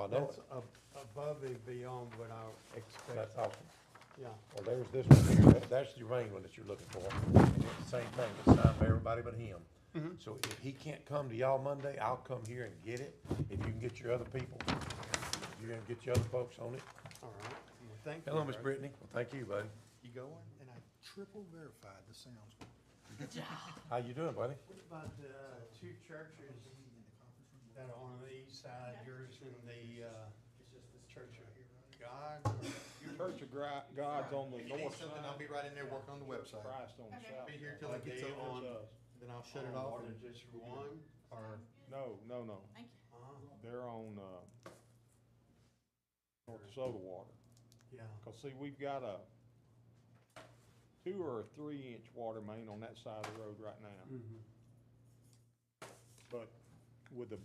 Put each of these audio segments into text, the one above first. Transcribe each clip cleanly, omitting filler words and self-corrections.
That's above and beyond what I expected. That's awesome. Yeah. Well, there's this one here, that's your main one that you're looking for. And it's the same thing, it's signed by everybody but him. So if he can't come to y'all Monday, I'll come here and get it. If you can get your other people, you're gonna get your other folks on it. All right. Well, thank you. Hello, Miss Brad. Brittany. Well, thank you, buddy. You going? And I triple verified the sounds. How you doing, buddy? What about the two churches that are on the east side, yours and the Church of God? Church of God's on the If you need north something, I'll side, be right in there working on the website. Christ on the south. Be here side. till it gets Are they over. on- It's us. Then I'll shut it off and just one, or? No. Thank you. They're on, North DeSoto water. Yeah. Cause see, we've got a 2 or a 3 inch water main on that side of the road right now. Mm-hmm. But with a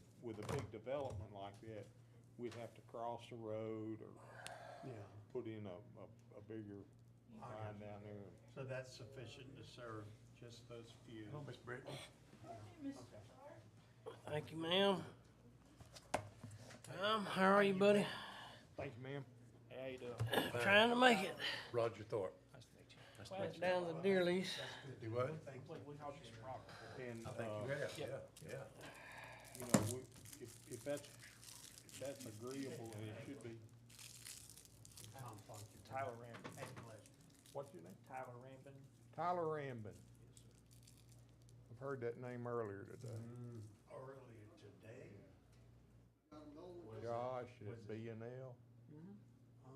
big development like that, we'd have to cross the road or Yeah. put in a bigger line down there. So that's sufficient to serve just those few? Hello, Miss Brittany. Thank you, ma'am. How are you, buddy? Thank you, ma'am. How you doing? Trying to make it. Roger Thorpe. Went down to the deer lease. Do what? And, I think you have, yeah. you know, if that's agreeable, and it should be. Tom Funky. Tyler Rambin. What's your name? Tyler Rambin. Tyler Rambin. I've heard that name earlier today. Earlier today? Josh at B&L. Oh.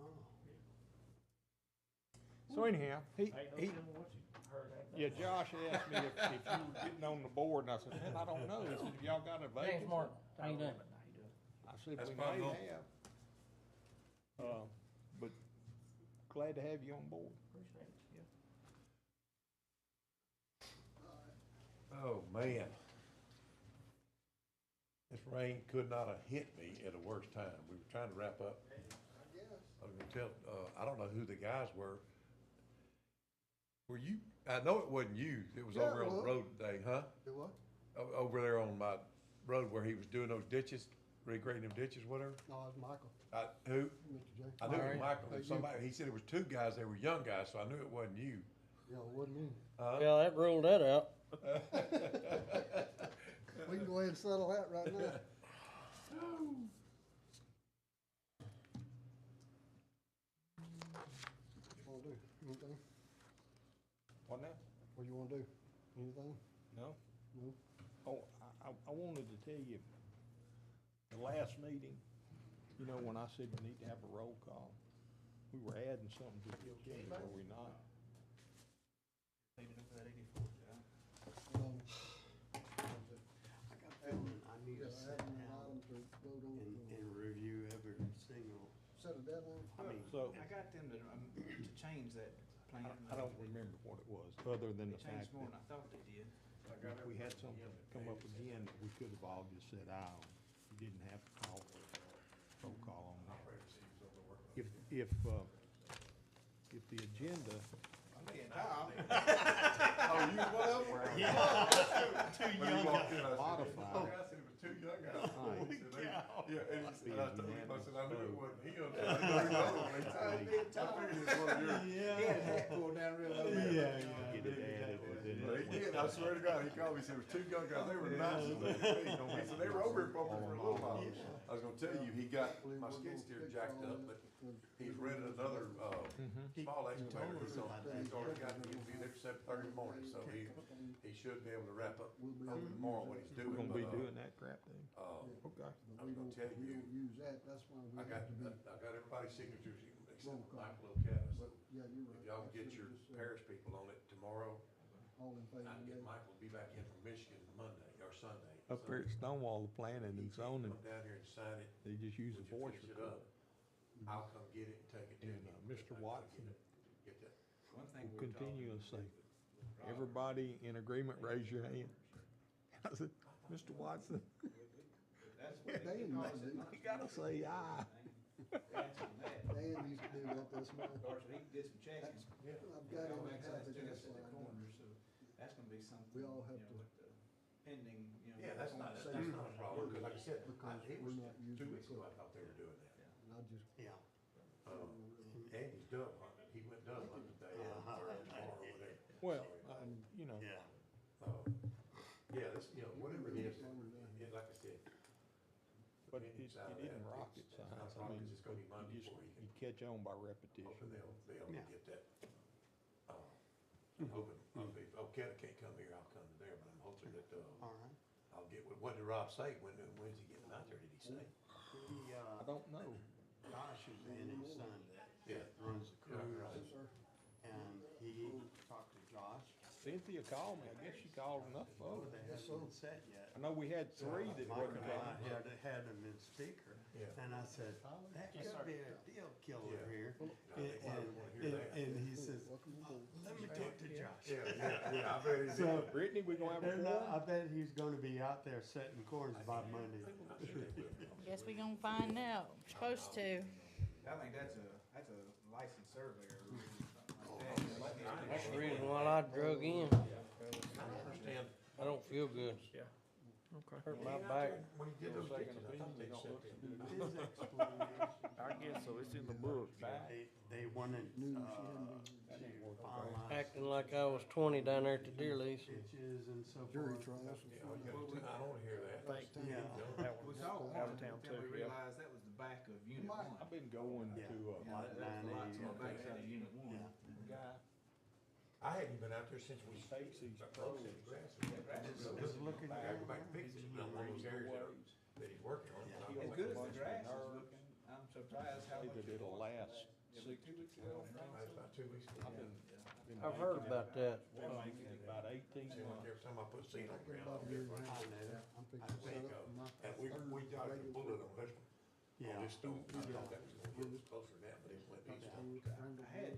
So anyhow, he, Hey, no telling what you heard that. yeah, Josh asked me if you were getting on the board, and I said, man, I don't know. He said, y'all got a vacancy? Thanks, Mark. How you doing? How you doing? I said, That's we fine, may Bill. have. But glad to have you on board. Appreciate it, yeah. Oh, man. This rain could not have hit me at a worse time. We were trying to wrap up. I was gonna tell, I don't know who the guys were. Were you, I know it wasn't you, it was Yeah, over it on the was. road today, huh? Do what? Over there on my road where he was doing those ditches, regrading them ditches, whatever. No, it's Michael, Who? Mr. J. I knew it was Alright. Michael, Hey, and you. somebody, he said it was two guys, they were young guys, so I knew it wasn't you. Yeah, it wasn't me. Yeah, that ruled that out. We can go ahead and settle that right now. What you wanna do? Anything? What now? What you wanna do? Anything? No? No? Oh, I wanted to tell you, the last meeting, you know, when I said we need to have a roll call, we were adding something to the agenda, were we not? Leave it over that 84, John. I got that one. I need to sit Add an down item to vote on. and review every single, Set a deadline? I mean, So, I got them to change that plan. I don't remember what it was, other than They the fact changed more than that I thought they did. if we had something come up again, that we could have all just said aye on. You didn't have to call for a roll call on that. If the agenda, Tom. Oh, you one of them? Two When he walked in, I said, Modified. "Oh, I said it was two young guys." Aye. He said, yeah, and Be I told him, I unanimous said, I knew it vote. wasn't him. I didn't know the other one. He said, I figured it was one of yours. He had his hat pulled down real low. get it added, and then But he did, I swear to God, he called me, he said, it was two young guys, they were nice as they could be. He said, they were over here for me for a little while. I was gonna tell you, he got my skid steer jacked up, but he's rented another, small excavator, so he's already got, he'll be there 7:30 in the morning, so he should be able to wrap up tomorrow what he's doing. we're gonna be but, doing that crap then. Okay. I was gonna tell We you, don't use that, that's why we I have got, to be. I got everybody's signatures except Roll call. Michael O'Callaghan, so Yeah, you're right. if y'all can get your parish people on it tomorrow, All in favor, I can get yea? Michael to be back in from Michigan Monday or Sunday. Up there at Stonewall, the planning and zoning, Come down here and sign it. they just use a Once voice you finish it recorder. up, I'll come get it and take it to And, you. Mr. I'll come Watson Get that. One thing will continue to say, everybody in agreement, raise your hand. I said, Mr. Watson, Dan used to do, you gotta say aye. Dan used to do that this morning. Of course, he did some checking. I've got him That's happy still that's at the like, corner, so that's gonna be something. We all have you know, to- with the Pending, you know. Yeah, that's not a problem, because like I said, Because it we're was not using 2 it weeks ago, I thought they were doing that. just. Yeah. Andy's dove hunting, he went dove hunting today, or tomorrow over there. Well, you know, Yeah. Yeah, this, you know, whatever it is, like I said. but it isn't rocket science. I mean, It's gonna be Monday you just, before you can, you catch on by repetition. hoping they'll be able Yeah. to get that. I'm hoping, Oketta can't come here, I'll come there, but I'm hoping that, All right. I'll get, what did Rob say, when's he getting out there, did he say? He, I don't know. Josh is in his son Yeah. that runs the Right, cruise. right. And he talked to Josh. Cynthia called me. I guess she called enough Oh, folks. they haven't been set yet. I know we had three that Mike wasn't and I coming. had him in speaker. Yeah. And I said, that could be a deal killer Yeah. here. No, they probably wanna hear that. And he says, let me talk to Josh. Yeah, I bet he So, did. Brittany, we gonna have a and forum? I bet he's gonna be out there setting corners by Monday. Guess we gonna find out. Supposed to. I think that's a licensed surveyor. or something like that. That's the reason why I drug in. I don't feel good. Yeah. Hurt my back. When you did those pictures, I thought they said. His explanation, I guess so, it's in the book. they wanted, finalized Acting like I was 20 down there at the deer lease. pitches and so Jury forth. trials. Yeah, well, you gotta, I don't wanna hear that. Yeah. We saw one of them, then we realized that was the back of Unit One. I've been going Yeah. to, Yeah, that was lots more back out of Unit One. Yeah. guy I hadn't even been out there since we. takes these Pros. pros. Just looking I at go back and fix it, on one of those areas that he's working on. Yeah. As good as the grass is looking, I'm surprised how Say much. that it'll last Yeah, but 2 weeks ago, That's about 2 weeks ago. I've heard about that. About 18 Seems like months. every time I put seed on the ground, About I'll a year get and a right. half. I'm I fixing to set think, up for my and we dodged a bullet on this one. Yeah. On this stone, I thought that was gonna get us closer than that, but it went east. I had.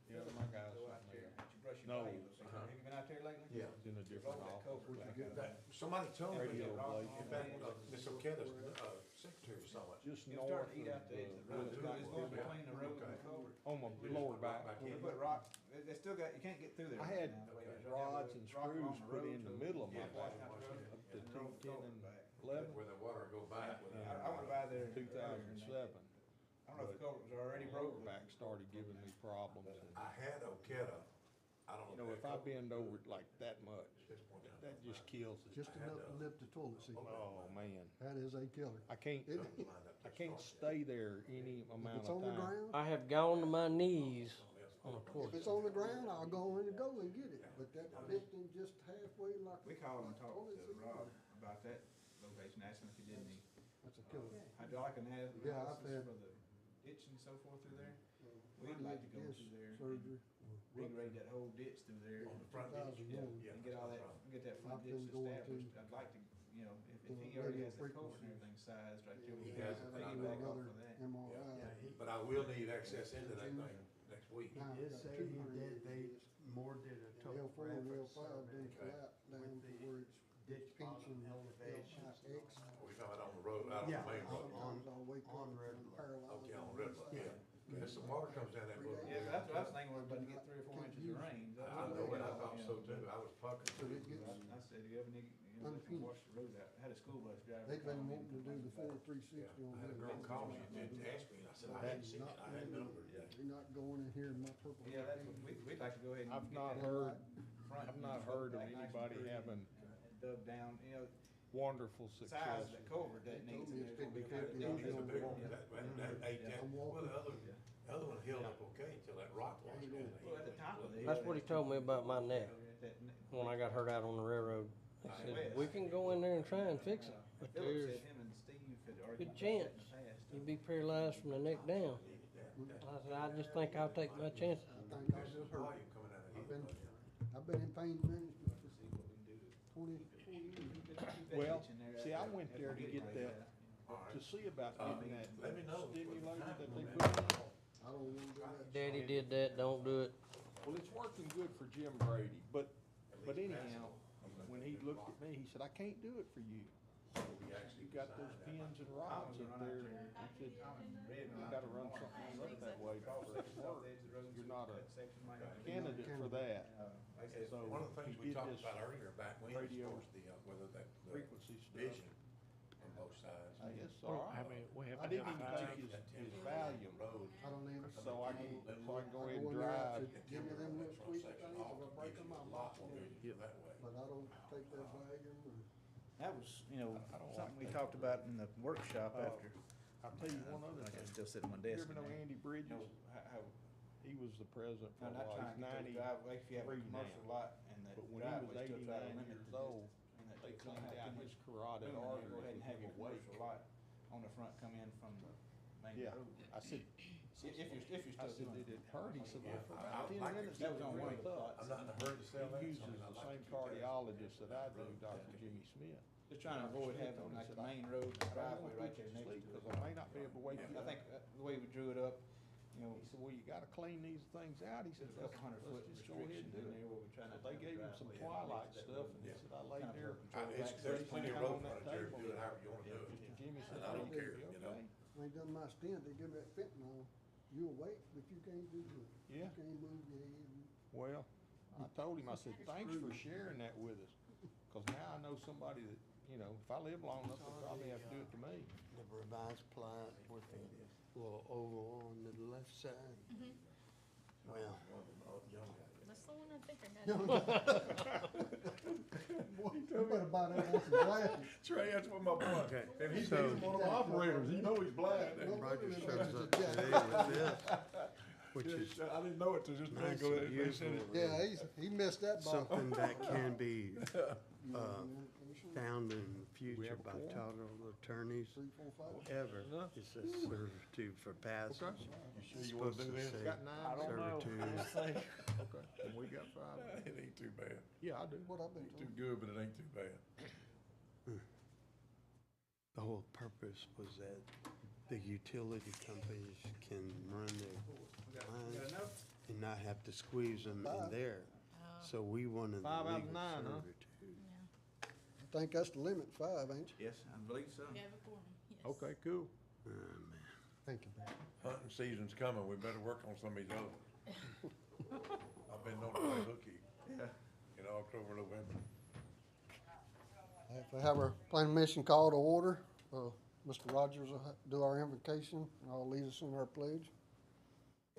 Yeah, my guys Go was out there, there. but you brush your No. valuables. Have you been out there lately? Yeah. It's in a Roll different that office. culvert back out of That, there. somebody told me, Radio blade. in fact, Miss Oketta's, secretary saw it. Just It'll north start to eat out of, there, it's going between the road and the culvert. on my lower back. They put rock, they still got, you can't get through there. I had now, the way there's rods and rock along screws the put road in the to- middle of my Yeah, back, washing out the road. up to And roll the 10 culvert and back. 11 Where the water go by. I went by there. in 2007. I don't know if the culvert was already broke. Lower back started giving me problems. And, I had Oketta, I don't you know. know, if I bend over it like that much, At this point, that just kills it. Just enough to lift the toilet seat. Oh, man. That is a killer. I can't, I can't stay there any If amount it's of on the time. ground, I have gone to my knees on a if toilet. it's on the ground, I'll go in and go and get it. But that lifting just halfway like. We called and talked toilet to seat, Rob about that location, asking if he did any That's a killer. hydraulic analysis Yeah, I've had- for the ditch and so forth through there. We'd like to go Disc through there and surgery. regrade that whole ditch through there On the front ditch, 2001. yeah. and get all that, get that front I've ditch been going established. to I'd like to, you know, if the he already has the radio culvert and frequencies. everything sized right there, we He can has it, but I piggyback off Another of that. MRI. But I will need access into that thing next week. He did say he did, Moore did a The L4 and topographic L5 survey didn't collapse down with to the where it's ditch bottom pinching elevations. L5X. We talking about on the road, out on Yeah. the main road. Sometimes I'll wake up on Red and Bluff. paralyzed. Okay, on Red Bluff, yeah. There's some water comes down that road. Yeah, that's what I was thinking, we're about to get 3 or 4 inches of rain. That's I what know, and I you thought so too, I was pucking. So it gets, I said, you ever need, you know, they can wash the road out. I had a school bus driver. they've been call me wanting to do the full 360 Yeah, on I had a this. girl call me and ask me, and I said, I hadn't seen it, I hadn't numbered it. You're not going in here in my purple. Yeah, that's what, we'd like to go ahead and. I've get not that heard, front I've not ditch heard of back nice and anybody pretty having and Dug down, you know, wonderful size success. of that culvert that They needs. told me it's and there's 50-50 gonna be It's a big one, Yeah. that ate that, I'm well, walking. the other one held up okay until that rock washed down. Well, at the top of the hill. That's what he told me about my neck when I got hurt out on the railroad. He said, we can go in there and try and fix it, but Philip there's said him and Steve had argued good about that chance in the past. you'd be paralyzed from the neck down. I said, I just think I'll take my chances. I think I just heard. Volume coming out of I've here. been, I've been in pain management for See what we can do. 24 years. Keep that Well, ditch in there. see, I That's went there to what get we that, right to see about getting that Let me know. stimulator that they put in. I don't want to do that. Daddy did that, don't do it. Well, it's working good for Jim Brady, but anyhow, when he looked at me, he said, I can't do it for you. You got those pins and rods up there. He said, you gotta run something up that way for it to work. You're not a candidate for that. So One of the things he we did talked this about earlier back when, as radio far as the, whether that, the frequency stuff. vision on both sides. I guess all right. I didn't even take his volume, I don't even. so I can go ahead and Go in there drive. to give me them little squeaky things, if I break them, I'll knock them in. But I don't take that volume or. That was, I don't like something we that. talked about in the workshop after. I'll tell you one other I can thing. still sit at my You desk. ever know Andy Bridges? He was the president for No, a not while. trying He's to get the driveway, if you have a 93 commercial now. lot and the But when he was driveway still try to 89 limit years the old, and that they you cleaned don't have out too his much carotid room in there, artery go ahead and have your away. commercial lot on the front come in from the main Yeah, road. I said, If you're I still said, doing did it. it hurt? He said, well, for I about 10 like minutes, it. that was on one thought. I'm not in a hurry to sell that. He uses the same cardiologist that I do, Dr. Jimmy Smith. Just trying to avoid having like the main road and the I don't driveway wanna right put you there to next sleep, to it. cause I may not be able to wake you I up. think the way we drew it up, He said, well, you gotta clean these things out. He said, there's a couple let's 100-foot just go ahead restriction and do in there it. where we're trying So to. they gave him some Twilight stuff and he said, I laid there. There's plenty of road on that frontage there, table. do it however you wanna do it. Mr. Jimmy said, And I don't "Hey, care, you you know. okay?" When they done my stent, they give me that fentanyl. You'll wait, but you can't do it. Yeah. You can't move your head. Well, I told him, I said, thanks for sharing that with us, cause now I know somebody that, if I live long enough, they'll probably have to do it to me. The revised plat with the little oval on the left side. Well. That's the one I think I got. You better buy that one some glasses. Trey, that's what my boy, and he's one of the operators, you know he's blind. Roger shows up today with this, which is I didn't know it till just a minute nice ago. and They said useful. it. Yeah, he missed that by. Something that can be Found found in the future have a by quorum? title attorneys 3, 4, 5. ever. It's a servitude for passage. You sure It's you wanna supposed do to this? say Got 9? servitude. Okay, and we got 5. It ain't too bad. Yeah, I do. What I've been Ain't too told. good, but it ain't too bad. The whole purpose was that the utility companies can run their lines and not have to squeeze them in there. So we wanted 5 the out of legal 9, huh? servitude. I think that's the limit, 5, ain't you? Yes, I believe so. You have a quorum, yes. Okay, cool. Oh, man. Thank you, man. Hunting season's coming, we better work on some of these others. I've been known to play hooky in October, November. If we have our planning mission call to order, Mr. Rogers will do our invocation, and I'll lead us in our pledge.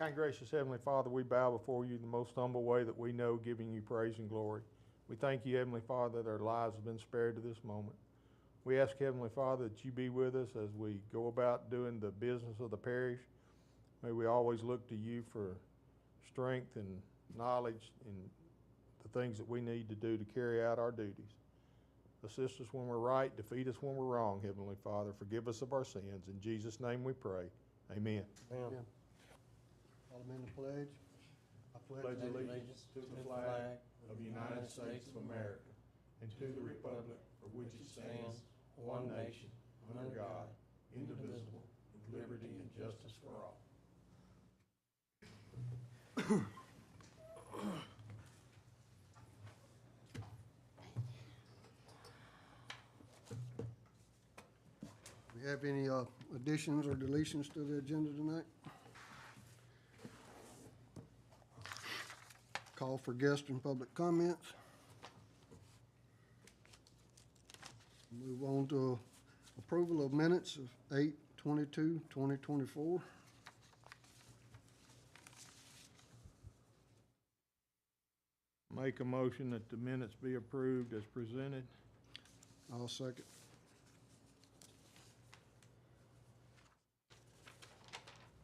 Kind gracious Heavenly Father, we bow before you in the most humble way that we know, giving you praise and glory. We thank you, Heavenly Father, that our lives have been spared to this moment. We ask, Heavenly Father, that you be with us as we go about doing the business of the parish. May we always look to you for strength and knowledge and the things that we need to do to carry out our duties. Assist us when we're right, defeat us when we're wrong, Heavenly Father. Forgive us of our sins. In Jesus' name we pray. Amen. Amen. I'll amend the pledge. I pledge allegiance to the flag of the United States of America and to the republic for which it stands, one nation, under God, indivisible, with liberty and justice for all. We have any additions or deletions to the agenda tonight? Call for guest and public comments. Move on to approval of minutes of 8/22/2024. Make a motion that the minutes be approved as presented. I'll second.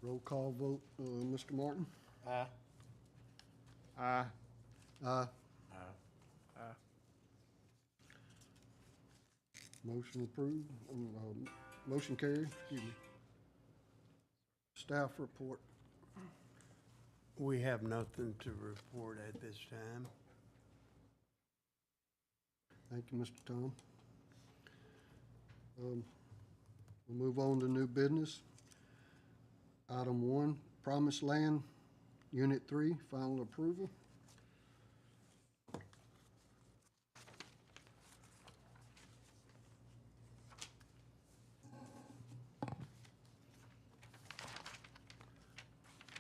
Roll call vote, Mr. Martin? Aye. Aye. Aye. Motion approved, motion carried, excuse me. Staff report. We have nothing to report at this time. Thank you, Mr. Tom. We'll move on to new business. Item 1, Promised Land, Unit 3, final approval.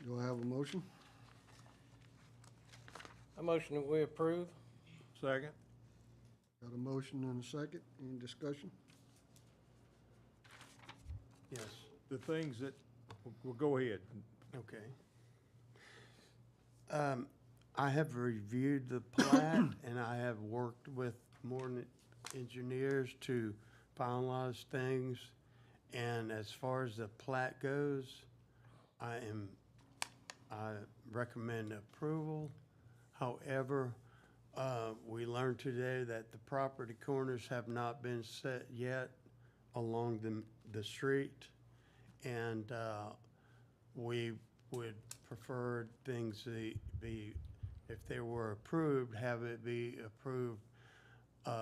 Do I have a motion? A motion that we approve. Second. Got a motion and a second. Any discussion? the things that, well, go ahead. Okay. I have reviewed the plat and I have worked with more engineers to finalize things. And as far as the plat goes, I recommend approval. However, we learned today that the property corners have not been set yet along the street. And we would prefer things to be, if they were approved, have it be approved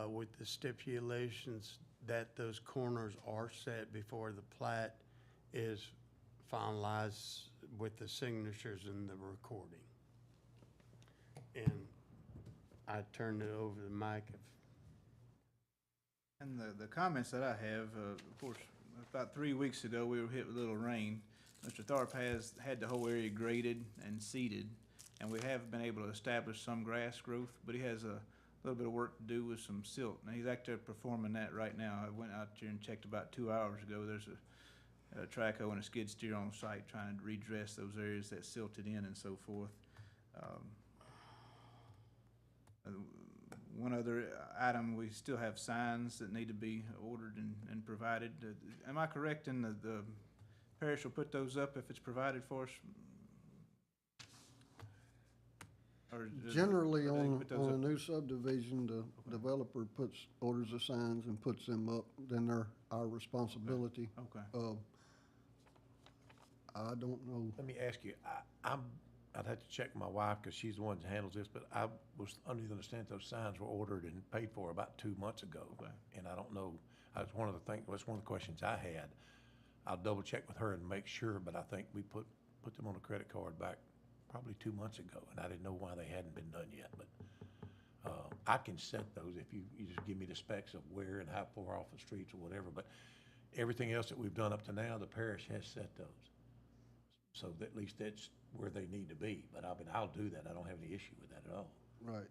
with the stipulations that those corners are set before the plat is finalized with the signatures and the recording. And I turned it over to Mike. And the comments that I have, of course, about 3 weeks ago, we were hit with a little rain. Mr. Tharp has had the whole area graded and seeded, and we have been able to establish some grass growth, but he has a little bit of work to do with some silt. Now, he's actually performing that right now. I went out there and checked about 2 hours ago. There's a trackhoe and a skid steer on site trying to redress those areas that silted in and so forth. One other item, we still have signs that need to be ordered and provided. Am I correct in the parish will put those up if it's provided for us? Or Generally, or they on put those a up? new subdivision, the developer orders the signs and puts them up, then they're our responsibility. Okay. I don't know. Let me ask you, I'd have to check with my wife, because she's the one that handles this, but I was under the understanding those signs were ordered and paid for about 2 months ago. Okay. And I don't know, that's one of the questions I had. I'll double check with her and make sure, but I think we put them on a credit card back probably 2 months ago, and I didn't know why they hadn't been done yet, but I can set those if you just give me the specs of where and how far off the streets or whatever, but everything else that we've done up to now, the parish has set those. So that at least that's where they need to be, but I'll do that. I don't have any issue with that at all. Right.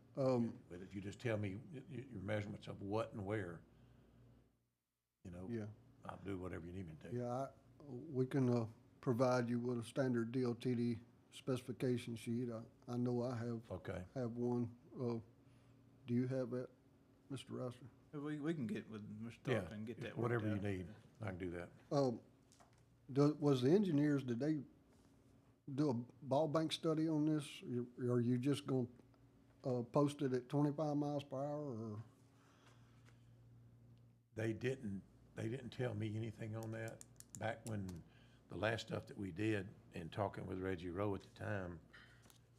But if you just tell me your measurements of what and where, Yeah. I'll do whatever you need me to do. Yeah, we can provide you with a standard DOTD specification sheet. I know I Okay. have one. Do you have that, Mr. Rouser? We can get with Mr. Yeah, Thornton and get that worked whatever you out. need, I can do that. Was the engineers, did they do a ball bank study on this? Or are you just gonna post it at 25 miles per hour, or? They didn't tell me anything on that. Back when the last stuff that we did, and talking with Reggie Rowe at the time,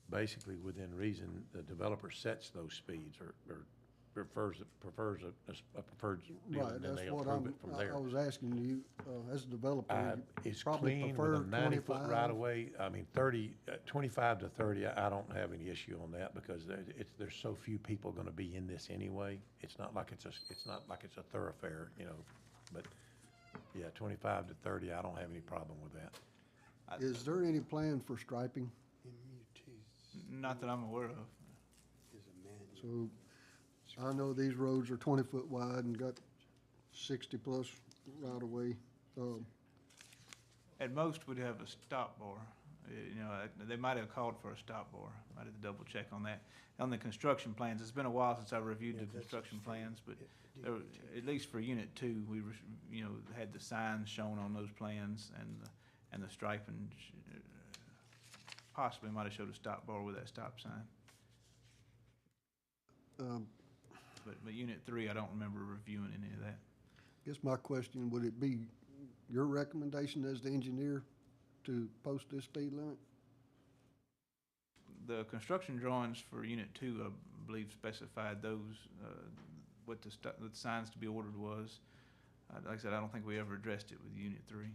basically within reason, the developer sets those speeds or prefers a preferred deal, Right, and then that's they what approve it from there. I was asking you, as a developer, you It's probably clean with prefer a 90-foot 25. right of way. I mean, 25 to 30, I don't have any issue on that, because there's so few people gonna be in this anyway. It's not like it's a thoroughfare, but yeah, 25 to 30, I don't have any problem with that. Is there any plan for striping? Not that I'm aware of. So, I know these roads are 20 foot wide and got 60 plus right of way. At most, we'd have a stop bar. They might have called for a stop bar. I'd have to double check on that. On the construction plans, it's been a while since I reviewed the construction plans, but at least for Unit 2, we had the signs shown on those plans, and the striping possibly might have showed a stop bar with that stop sign. But Unit 3, I don't remember reviewing any of that. Guess my question, would it be your recommendation as the engineer to post this speed limit? The construction drawings for Unit 2, I believe, specified those, what the signs to be ordered was. Like I said, I don't think we ever addressed it with Unit 3.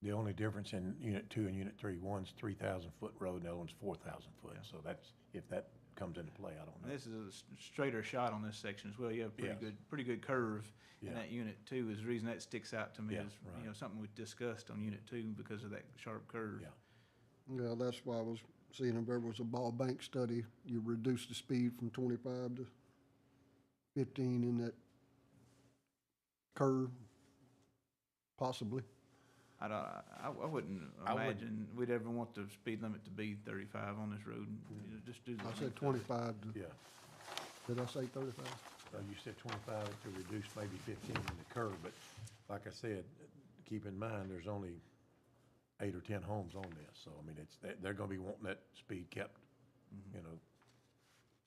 The only difference in Unit 2 and Unit 3, one's 3,000 foot road, the other one's 4,000 foot. Yeah. So that's, if that comes into play, I don't And know. this is a straighter shot on this section as well. You have Yes. pretty good curve in Yeah. that Unit 2. Is the reason that sticks out to me Yeah, is, right. something we discussed on Unit 2 because of that sharp curve. Yeah. Yeah, that's why I was seeing if there was a ball bank study, you reduce the speed from 25 to 15 in that curve. Possibly. I wouldn't imagine we'd ever want the speed limit to be 35 on this road. You know, just do the. I said 25 to, Yeah. did I say 35? You said 25 to reduce maybe 15 in the curve, but like I said, keep in mind, there's only 8 or 10 homes on this. So, I mean, they're gonna be wanting that speed kept, you know.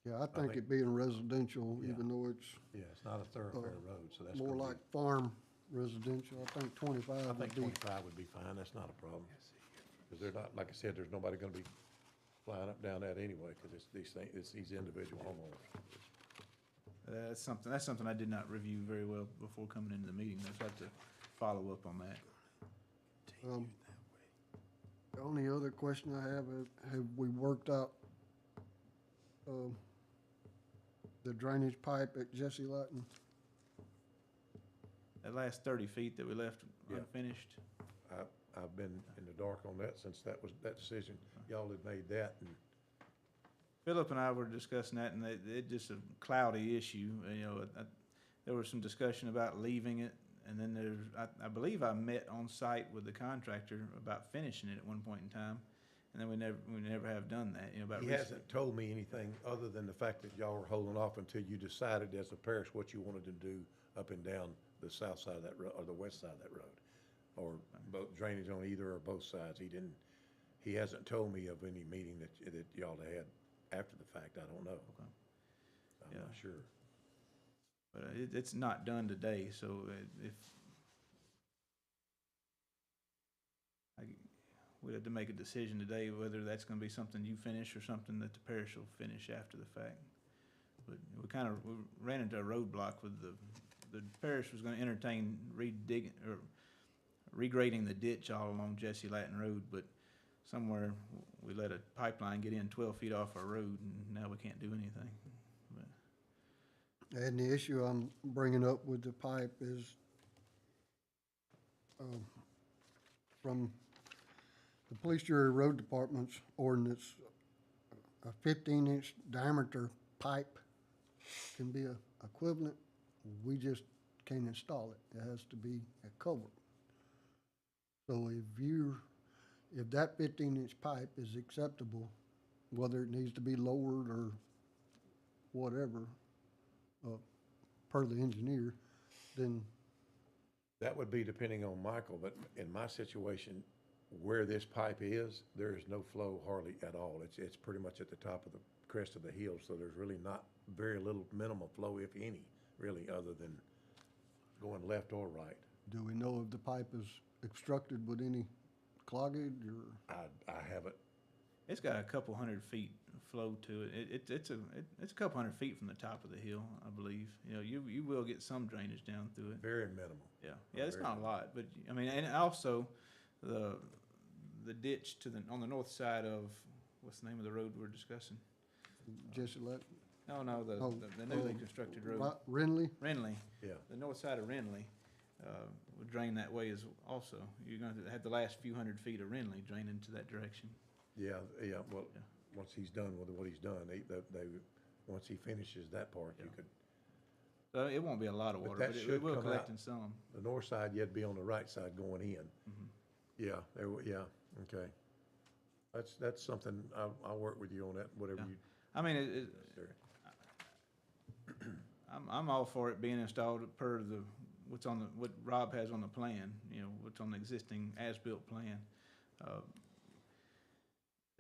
Yeah, I think it being residential, Yeah. even though it's Yeah, it's not a thoroughfare road, so that's more gonna like farm residential, I think 25 I would think be. 25 would be fine, that's not a problem. Because they're not, like I said, there's nobody gonna be flying up down that anyway, because it's these things, it's these individual homeowners. That's something I did not review very well before coming into the meeting. I'd have to follow up on that. The only other question I have we worked out, the drainage pipe at Jesse Latin? That last 30 feet that we left Yeah. unfinished, I've been in the dark on that since that decision, y'all had made that, and Philip and I were discussing that, and it just a cloudy issue. You know, there was some discussion about leaving it, and then I believe I met on site with the contractor about finishing it at one point in time, and then we never have done that. You know, about he hasn't told me anything other than the fact that y'all were holding off until you decided as a parish what you wanted to do up and down the south side of that road, or the west side of that road, or both drainage on either or both sides. He hasn't told me of any meeting that y'all had after the fact. I don't know. Okay. I'm not sure. But it's not done today, so we'd have to make a decision today whether that's gonna be something you finish or something that the parish will finish after the fact. But we ran into a roadblock with the parish was gonna entertain regrading the ditch all along Jesse Latin Road, but somewhere we let a pipeline get in 12 feet off our road, and now we can't do anything. And the issue I'm bringing up with the pipe is, from the police jury road department's ordinance, a 15-inch diameter pipe can be a equivalent. We just can't install it. It has to be a culvert. So if that 15-inch pipe is acceptable, whether it needs to be lowered or whatever, per the engineer, then. That would be depending on Michael, but in my situation, where this pipe is, there is no flow hardly at all. It's pretty much at the top of the crest of the hill, so there's really not very little minimal flow, if any, really, other than going left or right. Do we know if the pipe is obstructed with any cloggage or? I haven't. It's got a couple hundred feet flow to it. It's a couple hundred feet from the top of the hill, I believe. You know, you will get some drainage down through it. Very minimal. Yeah, it's not a lot, but I mean, and also the ditch on the north side of, what's the name of the road we're discussing? Jesse Latin? No, the newly constructed road. Renly? Renly. Yeah. The north side of Renly would drain that way as also. You're going to have the last few hundred feet of Renly drain into that direction. Yeah, well, once he's done with what he's done, once he finishes that part, you could. So it won't be a lot of water, but it will collect in some. The north side, you'd be on the right side going in. Yeah, okay. That's something, I'll work with you on that, whatever you. I mean, I'm all for it being installed per what Rob has on the plan, you know, what's on the existing as-built plan.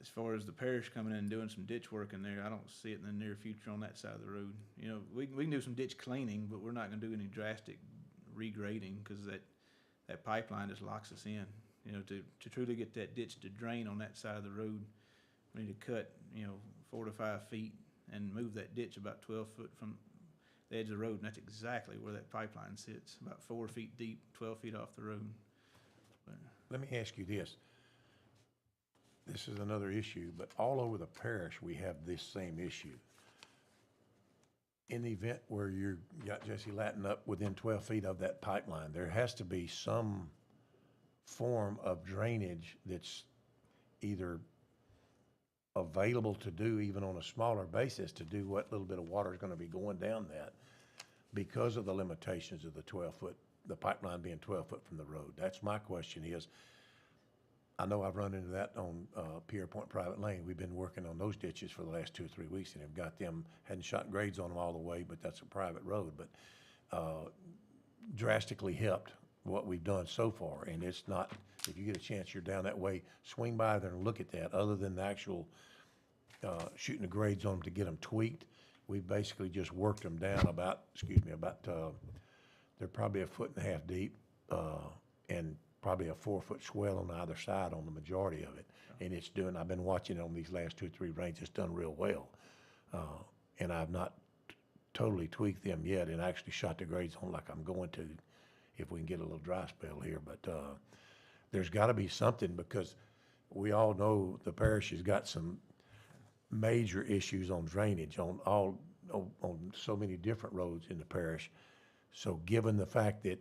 As far as the parish coming in and doing some ditch work in there, I don't see it in the near future on that side of the road. You know, we can do some ditch cleaning, but we're not gonna do any drastic regrading, because that pipeline just locks us in. You know, to truly get that ditch to drain on that side of the road, we need to cut, 4 to 5 feet and move that ditch about 12 foot from the edge of the road, and that's exactly where that pipeline sits, about 4 feet deep, 12 feet off the road. But Let me ask you this. This is another issue, but all over the parish, we have this same issue. In the event where you got Jesse Latin up within 12 feet of that pipeline, there has to be some form of drainage that's either available to do, even on a smaller basis, to do what little bit of water is going to be going down that, because of the limitations of the 12-foot the pipeline being 12 foot from the road. That's my question is, I know I've run into that on Pierre Point Private Lane. We've been working on those ditches for the last 2 or 3 weeks and have got them, hadn't shot grades on them all the way, but that's a private road, but drastically helped what we've done so far. And it's not, if you get a chance, you're down that way, swing by there and look at that. Other than the actual shooting the grades on them to get them tweaked, we've basically just worked them down about, they're probably 1.5 foot deep, and probably a 4-foot swell on either side on the majority of it. And it's doing, I've been watching it on these last 2 or 3 rains, it's done real well. And I've not totally tweaked them yet and actually shot the grades on like I'm going to if we can get a little dry spell here. But there's gotta be something, because we all know the parish has got some major issues on drainage on so many different roads in the parish. So given the fact that,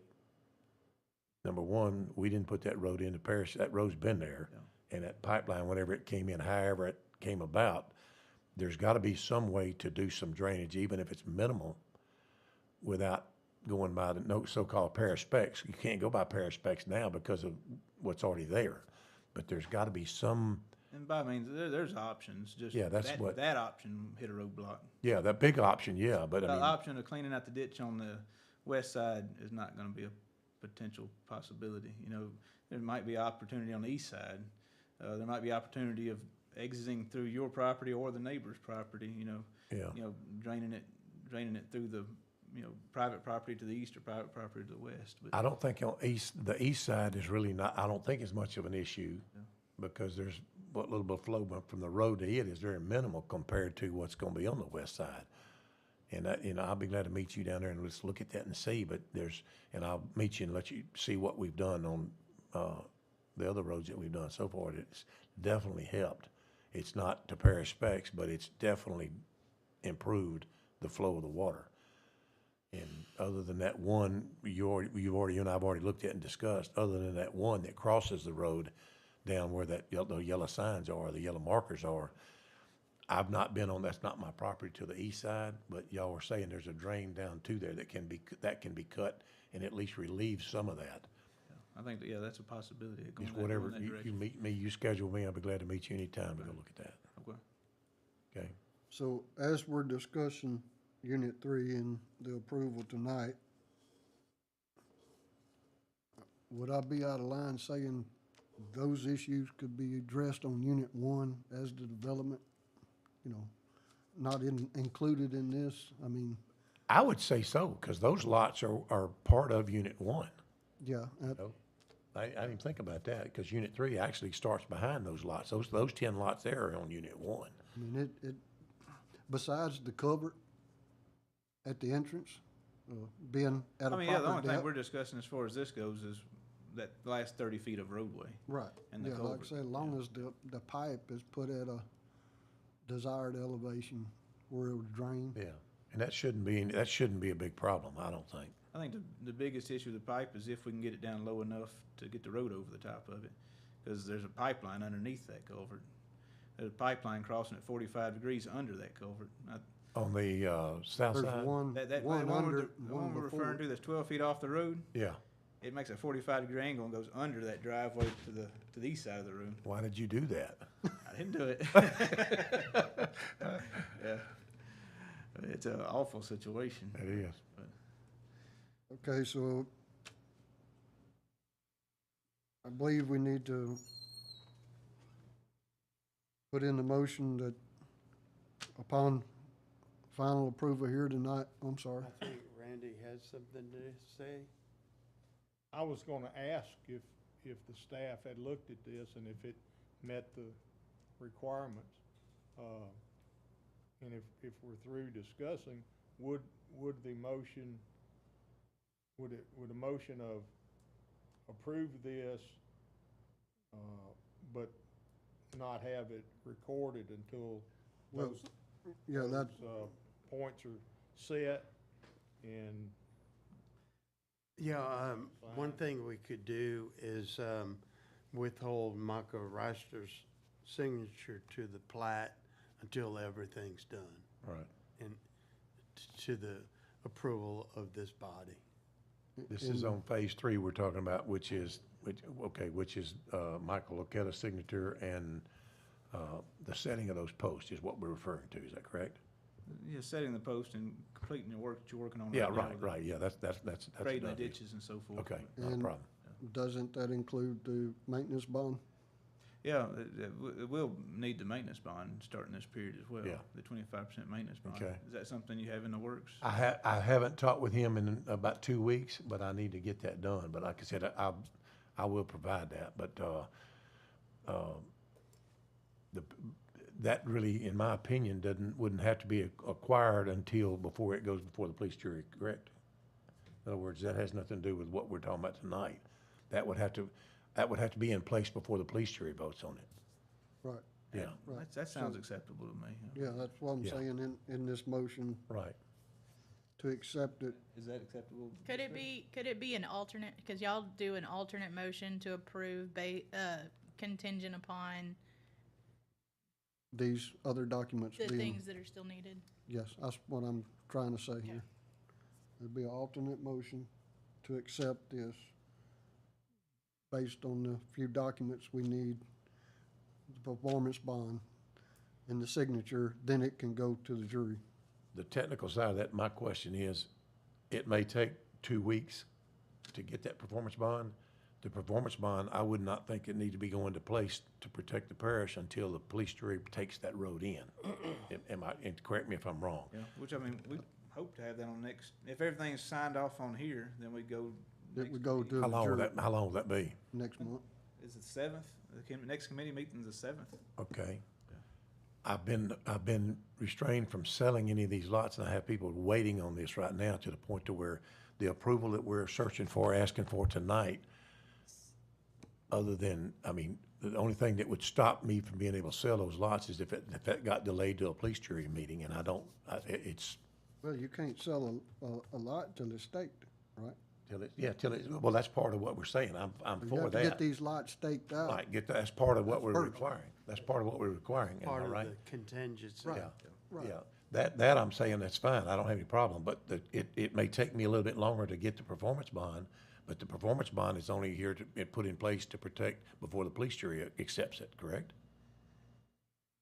number one, we didn't put that road in the parish, that road's been there. And that pipeline, whenever it came in, however it came about, there's gotta be some way to do some drainage, even if it's minimal, without going by the so-called parish specs. You can't go by parish specs now because of what's already there. But there's gotta be some. And by means, there's options, just Yeah, that's what- that option hit a roadblock. Yeah, that big option, yeah, but I The mean, option of cleaning out the ditch on the west side is not gonna be a potential possibility. You know, there might be opportunity on the east side. There might be opportunity of exiting through your property or the neighbor's property, yeah. draining it through the, private property to the east or private property to the west. But I don't think on the east side is really not, I don't think it's much of an issue, because there's what little bit of flow from the road to it is very minimal compared to what's gonna be on the west side. And I'll be glad to meet you down there and let's look at that and see, but and I'll meet you and let you see what we've done on, the other roads that we've done so far. It's definitely helped. It's not to parish specs, but it's definitely improved the flow of the water. And other than that one, you and I've already looked at and discussed, other than that one that crosses the road down where the yellow signs are, the yellow markers are, I've not been on, that's not my property to the east side, but y'all were saying there's a drain down to there that can be cut and at least relieve some of that. I think, that's a possibility. of going Just that- whatever, going that you direction. meet me, you schedule me, I'll be glad to meet you anytime to go look at that. Okay. Okay? So as we're discussing Unit 3 and the approval tonight, would I be out of line saying those issues could be addressed on Unit 1 as the development, not included in this? I mean, I would say so, because those lots are part of Unit 1. yeah, I didn't think about that, because Unit 3 actually starts behind those lots. Those 10 lots there are on Unit 1. I mean, it besides the culvert at the entrance, being at a I mean, the only proper thing depth. we're discussing as far as this goes is that last 30 feet of roadway. Right, and the yeah, like culvert, I say, as long as the pipe is put at a desired elevation where it would drain. Yeah, and that shouldn't be a big problem, I don't think. I think the biggest issue with the pipe is if we can get it down low enough to get the road over the top of it, because there's a pipeline underneath that culvert. There's a pipeline crossing at 45 degrees under that culvert. On the south There's side? one under, The one one we're before. referring to that's 12 feet off the road, Yeah. it makes a 45-degree angle and goes under that driveway to the east side of the road. Why did you do that? I didn't do it. Yeah. It's an awful situation. It is. Okay, so I believe we need to put in the motion that upon final approval here tonight, I'm sorry. I think Randy has something to say. I was gonna ask if the staff had looked at this and if it met the requirements. And if we're through discussing, would a motion of approve this, but not have it recorded until Well, those Yeah, that, points are set and Yeah, one thing we could do is withhold Micah Reister's signature to the plat until everything's done Right. and to the approval of this body. This is on phase 3 we're talking about, which is Michael Oketa's signature and, the setting of those posts is what we're referring to, is that correct? Yeah, setting the post and completing the work that you're working on Yeah, right now. right, right, yeah, that's. Grading the done. ditches and so forth. Okay, not a And problem. doesn't that include the maintenance bond? Yeah, we'll need the maintenance bond starting this period as well. Yeah. The 25% maintenance bond. Okay. Is that something you have in the works? I haven't talked with him in about 2 weeks, but I need to get that done. But like I said, I will provide that. But that really, in my opinion, wouldn't have to be acquired until before it goes before the police jury, correct? In other words, that has nothing to do with what we're talking about tonight. That would have to be in place before the police jury votes on it. Right, Yeah, right. That sounds acceptable to me. Yeah, that's what I'm Yeah. saying in this motion right. to accept it. Is that acceptable? Could it be an alternate, because y'all do an alternate motion to approve contingent upon These other documents the being, things that are still needed? yes, that's what I'm trying to say here. There'd be an alternate motion to accept this based on the few documents we need, the performance bond and the signature, then it can go to the jury. The technical side of that, my question is, it may take 2 weeks to get that performance bond. The performance bond, I would not think it need to be going to place to protect the parish until the police jury takes that road in. And correct me if I'm wrong. Yeah, which I mean, we hope to have that on next, if everything's signed off on here, then we go. It would go to How the long will jury how long will that be? next month. Is it 7th? The next committee meeting's the 7th. Okay. I've been restrained from selling any of these lots, and I have people waiting on this right now to the point to where the approval that we're searching for, asking for tonight, other than, I mean, the only thing that would stop me from being able to sell those lots is if that got delayed to a police jury meeting, and it's, Well, you can't sell a lot till it's staked, right? well, that's part of what we're saying. I'm You for have to get that. these lots staked out. Right, that's part of what we're First. requiring. That's part of what we're requiring, am I Part of right? the contingency. Right. Yeah, Right. yeah. That I'm saying, that's fine, I don't have any problem, but it may take me a little bit longer to get the performance bond, but the performance bond is only here to be put in place to protect before the police jury accepts it, correct?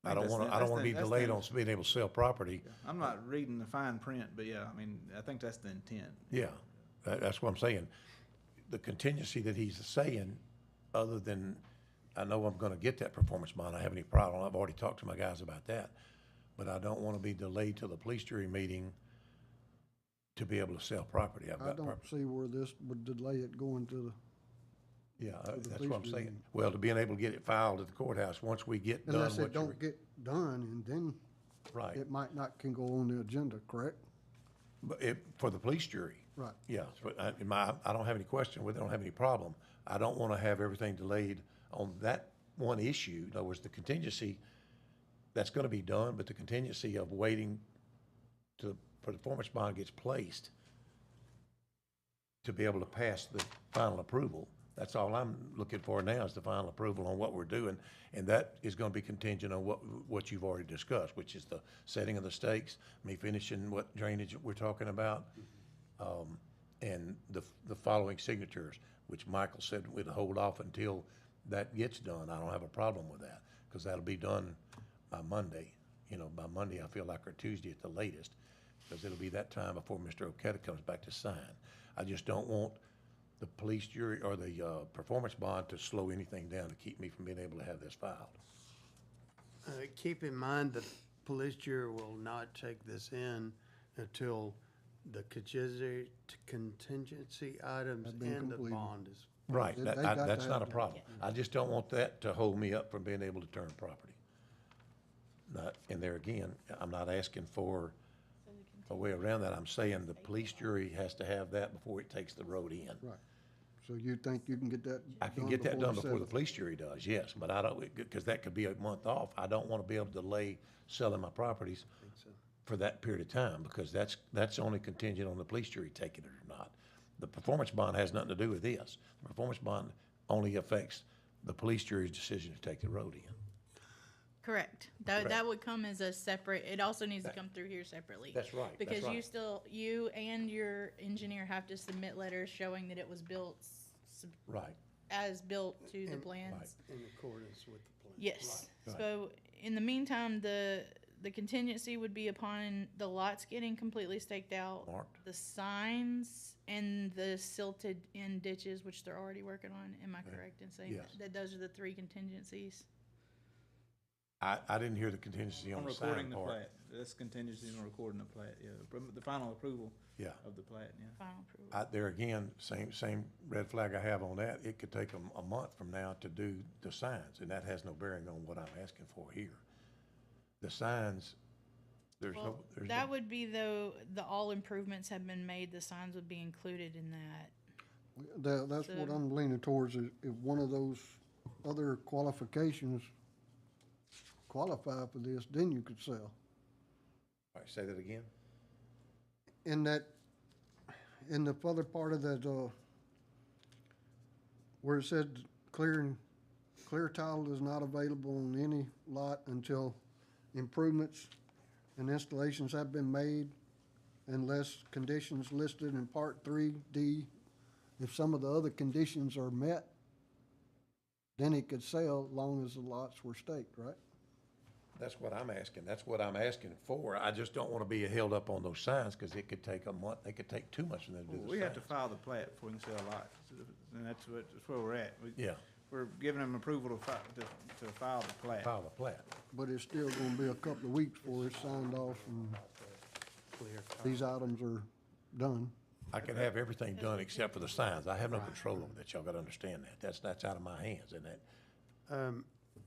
I don't wanna be delayed on being able to sell property. I'm not reading the fine print, but yeah, I mean, I think that's the intent. Yeah, that's what I'm saying. The contingency that he's saying, other than, I know I'm gonna get that performance bond, I have any problem, I've already talked to my guys about that. But I don't wanna be delayed till the police jury meeting to be able to sell property. I don't see where this would delay it going to Yeah, the that's police what I'm jury saying. meeting. Well, to being able to get it filed at the courthouse, once we get the, done unless it what you're, don't get done, and then right. it might not can go on the agenda, correct? But for the police jury. Right. Yeah, but I don't have any question with it, I don't have any problem. I don't wanna have everything delayed on that one issue. In other words, the contingency, that's gonna be done, but the contingency of waiting for the performance bond gets placed to be able to pass the final approval. That's all I'm looking for now is the final approval on what we're doing. And that is gonna be contingent on what you've already discussed, which is the setting of the stakes, me finishing what drainage we're talking about, and the following signatures, which Michael said we'd hold off until that gets done. I don't have a problem with that, because that'll be done by Monday. You know, by Monday, I feel like, or Tuesday at the latest, because it'll be that time before Mr. Oketa comes back to sign. I just don't want the police jury or the performance bond to slow anything down to keep me from being able to have this filed. Keep in mind that police jury will not take this in until the contingency items Have been and the completed. bond is. Right, They got to that's have not a that. problem. I just don't want that to hold me up from being able to turn property. And there again, I'm not asking for a way around that. I'm saying the police jury has to have that before it takes the road in. Right. So you think you can get that I can get that done before the 7th? police jury does, yes, but I don't, because that could be a month off. I don't want to be able to delay selling my properties for that period of time, because that's only contingent on the police jury taking it or not. The performance bond has nothing to do with this. The performance bond only affects the police jury's decision to take the road in. Correct. Correct. That would come as a separate, it also needs to come through here separately. That's right, that's Because right. you and your engineer have to submit letters showing that it was built Right. as built to the plans. Right. In accordance with the plan. Yes. Right. So in the meantime, the contingency would be upon the lots getting completely staked out, Marked. the signs and the silted in ditches, which they're already working on. Am I correct in saying Yes. that those are the three contingencies? I didn't hear the contingency on On the recording sign the part. plat, that's contingency on recording the plat, yeah, the final approval Yeah. of the plat, yeah. Final approval. There again, same red flag I have on that. It could take a month from now to do the signs, and that has no bearing on what I'm asking for here. The signs, there's no, Well, there's that no, would be though, the all improvements have been made, the signs would be included in that. That's what So- I'm leaning towards, is if one of those other qualifications qualify for this, then you could sell. all right, say that again? In that, in the further part of that, where it said clear title is not available on any lot until improvements and installations have been made unless conditions listed in Part 3D, if some of the other conditions are met, then it could sell long as the lots were staked, right? That's what I'm asking. That's what I'm asking for. I just don't want to be held up on those signs, because it could take a month, it could take too much for them to do the signs. We have to file the plat before we can sell lots, and that's where we're at. Yeah, We're giving them approval to file the plat. file the plat. But it's still gonna be a couple of weeks before it's signed off and these items are done. I can have everything done except for the signs. I have no control over that. Y'all gotta understand that. That's out of my hands, and that,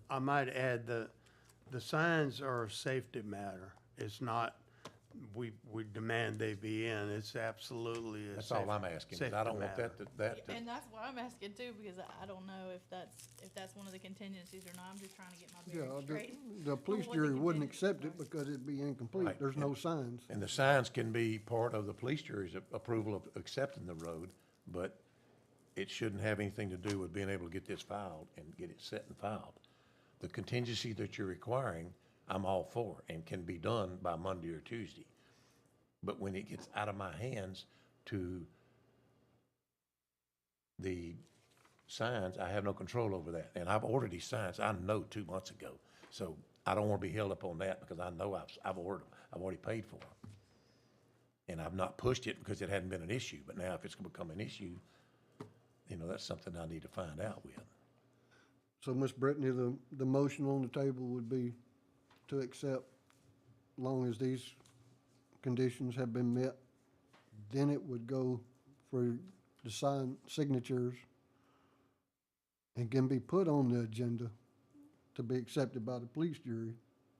I might add, the signs are a safety matter. It's not, we demand they be in. It's absolutely a that's all I'm asking. Is I safety don't want matter. that to, And that's what I'm asking too, because I don't know if that's one of the contingencies or not. I'm just trying to get my Yeah, bearings straight. the police What the jury wouldn't contingencies accept it are. because it'd be incomplete. Right. There's no signs. and the signs can be part of the police jury's approval of accepting the road, but it shouldn't have anything to do with being able to get this filed and get it set and filed. The contingency that you're requiring, I'm all for, and can be done by Monday or Tuesday. But when it gets out of my hands to the signs, I have no control over that. And I've ordered these signs, I know 2 months ago. So I don't want to be held up on that, because I know I've ordered them. I've already paid for them. And I've not pushed it because it hadn't been an issue. But now if it's going to become an issue, that's something I need to find out with. So, Ms. Brittany, the motion on the table would be to accept, long as these conditions have been met. Then it would go for the signed signatures and can be put on the agenda to be accepted by the police jury,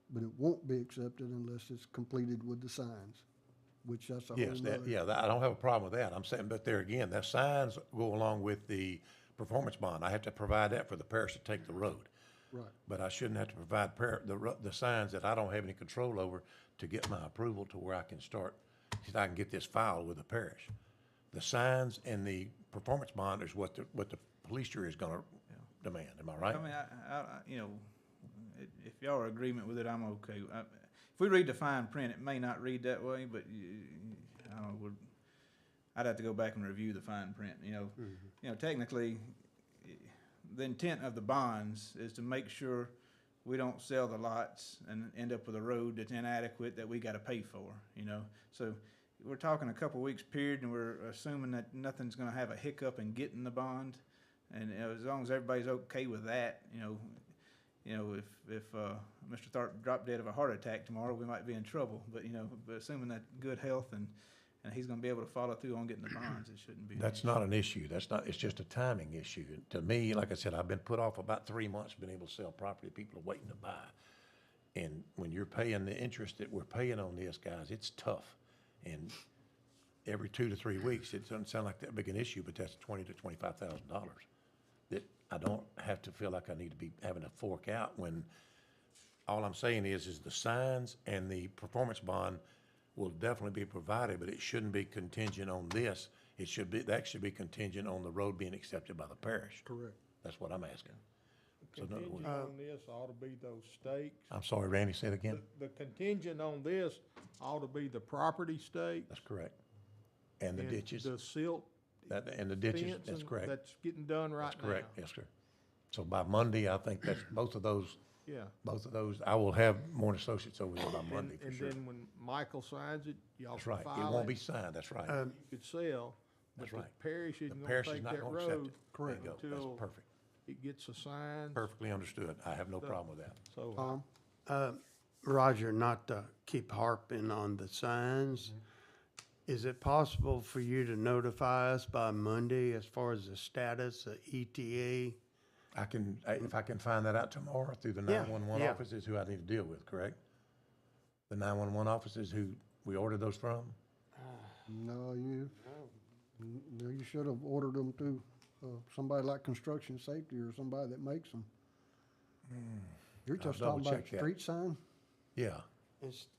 but it won't be accepted unless it's completed with the signs, which that's a whole Yes, nother. I don't have a problem with that. I'm saying, but there again, that signs go along with the performance bond. I have to provide that for the parish to take the road. Right. But I shouldn't have to provide the signs that I don't have any control over to get my approval to where I can start, so I can get this filed with the parish. The signs and the performance bond is what the police jury is gonna demand. Am I right? I mean, if y'all are in agreement with it, I'm okay. If we read the fine print, it may not read that way, but I don't know, I'd have to go back and review the fine print, technically, the intent of the bonds is to make sure we don't sell the lots and end up with a road that's inadequate that we gotta pay for, So we're talking a couple weeks period, and we're assuming that nothing's gonna have a hiccup in getting the bond. And as long as everybody's okay with that, if Mr. Tharp dropped dead of a heart attack tomorrow, we might be in trouble. But assuming that good health and he's going to be able to follow through on getting the bonds, it shouldn't be. That's not an issue. It's just a timing issue. To me, like I said, I've been put off about 3 months, been able to sell property. People are waiting to buy. And when you're paying the interest that we're paying on this, guys, it's tough. And every 2 to 3 weeks, it doesn't sound like that big an issue, but that's $20,000 to $25,000 that I don't have to feel like I need to be having to fork out, when all I'm saying is the signs and the performance bond will definitely be provided, but it shouldn't be contingent on this. That should be contingent on the road being accepted by the parish. Correct. That's what I'm asking. So in other words- Contingent on this ought to be those stakes. I'm sorry, Randy, say it again? The contingent on this ought to be the property stakes. That's correct. And the and ditches, The silt and the ditches, fence that's and correct. that's getting done right That's now. correct, yes, sir. So by Monday, I think that's, both of those, Yeah. I will have Morton Associates over there by And, Monday for and sure. then when Michael signs it, y'all That's can right. It file won't be it. signed, that's right. You could sell, but That's the right. parish The isn't gonna parish is take not that gonna accept road it. There you go. until That's perfect. it gets assigned. Perfectly understood. I have no problem with that. So, Tom? Roger, not to keep harping on the signs, is it possible for you to notify us by Monday as far as the status of E ETA? If I can find that out tomorrow through the Yeah, 911 yeah. office is who I need to deal with, correct? The 911 office is who we ordered those from? No, no, you should have ordered them through, somebody like Construction Safety or somebody that makes them. You're I'll just talking about double-check that. street sign? Yeah.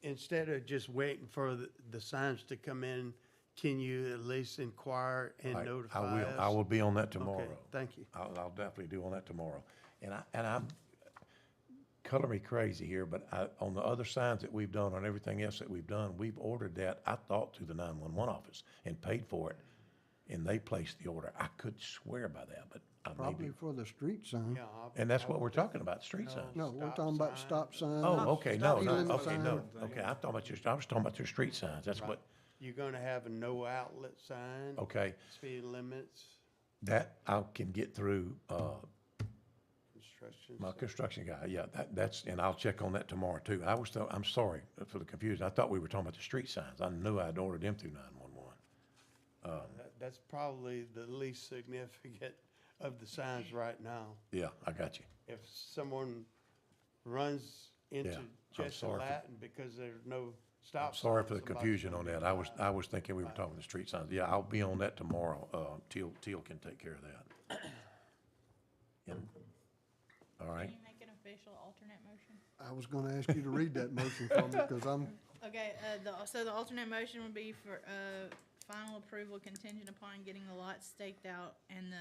Instead of just waiting for the signs to come in, can you at least inquire and I notify will. us? I will be on that Okay, tomorrow. thank you. I'll definitely do on that tomorrow. And I'm, color me crazy here, but on the other signs that we've done, on everything else that we've done, we've ordered that, I thought, through the 911 office and paid for it. And they placed the order. I could swear by that, but I may Probably be. for the street sign. Yeah, And that's what we're talking about, street signs. No, we're Stop talking about sign. stop signs. Oh, okay, no, speed no, limit okay, no, signs. okay, I was talking about your street signs, that's what, You're gonna have a no outlet sign, okay, speed limits, that I can get through, construction. my construction guy, yeah, that's, and I'll check on that tomorrow too. I'm sorry for the confusion, I thought we were talking about the street signs, I knew I'd ordered them through 911. That's probably the least significant of the signs right now. Yeah, I got you, If someone runs into Yeah, I'm Jesse sorry for- Latin because there's no stop. sorry for sign, the somebody's confusion on gonna that, be I was thinking we were talking the street signs, yeah, I'll be on that tomorrow, Teal can take care of that. And- All right. Can you make an official alternate motion? I was gonna ask you to read that motion for me, because I'm, Okay, so the alternate motion would be for, final approval contingent upon getting the lot staked out and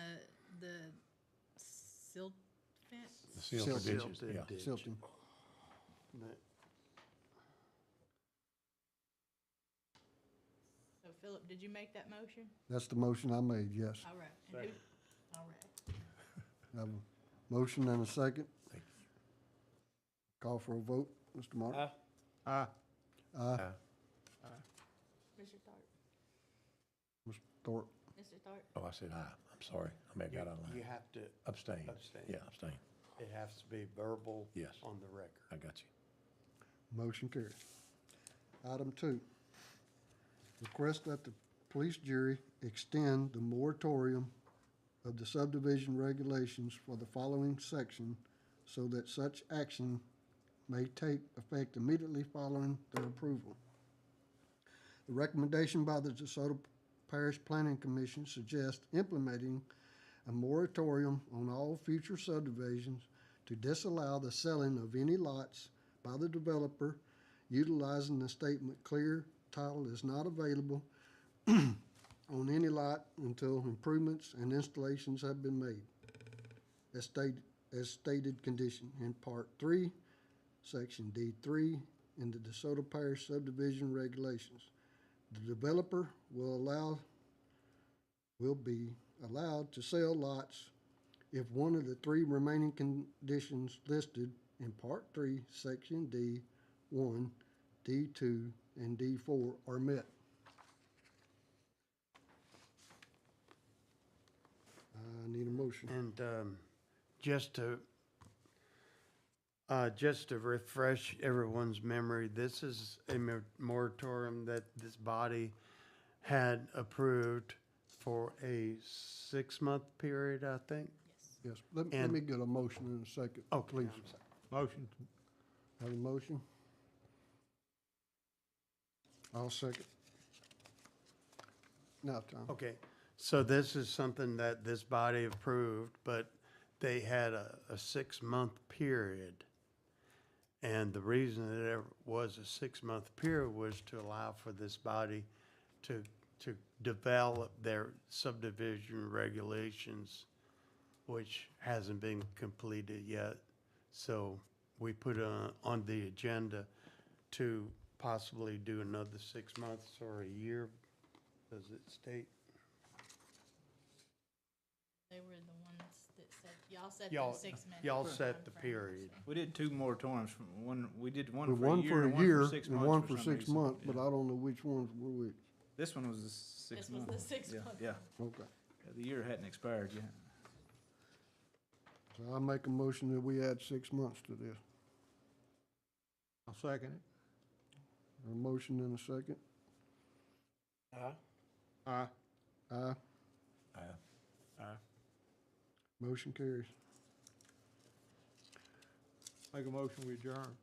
the silt fence? The seal for Silted. ditches, yeah. ditch. Silton. But So Philip, did you make that motion? That's the motion I made, yes. All right. And who- all right. I have a motion and a second. Thank Call for a vote, Mr. Martin. Aye. Aye. Mr. Tharp. Mr. Thorpe. Mr. Tharp. Oh, I said aye, I'm sorry, I may have got out of you line. have to, Abstain. abstain. Yeah, abstain, it has to be verbal. Yes. On the record. I got you. Motion carries. Item 2, request that the police jury extend the moratorium of the subdivision regulations for the following section so that such action may take effect immediately following their approval. The recommendation by the DeSoto Parish Planning Commission suggests implementing a moratorium on all future subdivisions to disallow the selling of any lots by the developer utilizing the statement clear title is not available on any lot until improvements and installations have been made, as stated condition in Part 3, Section D3 in the DeSoto Parish subdivision regulations. The developer will be allowed to sell lots if one of the 3 remaining conditions listed in Part 3, Section D1, D2, and D4 are met. I need a motion. And just to refresh everyone's memory, this is a moratorium that this body had approved for a 6-month period, I think. Yes, let And- me get a motion in a second, Okay, please. I'm sorry. Motion. Have a motion? I'll second. Now, Tom. Okay, so this is something that this body approved, but they had a 6-month period. And the reason that there was a 6-month period was to allow for this body to develop their subdivision regulations which hasn't been completed yet. So we put on the agenda to possibly do another 6 months or a year. Does it state? They were the ones that said, y'all said Y'all- the 6 minutes. y'all set the period. We did two moratoriums from one, we did one The for a one year for and a one year for 6 and months one for for some 6 reason. months, but Yeah. I don't know which ones were which. This one was the 6 This was months. the 6 Yeah, month. yeah. Okay. Yeah, the year hadn't expired yet. So I make a motion that we add 6 months to this. I'll second it. A motion and a second. Aye. Aye. Aye. Aye. Motion carries. Make a motion, we adjourn.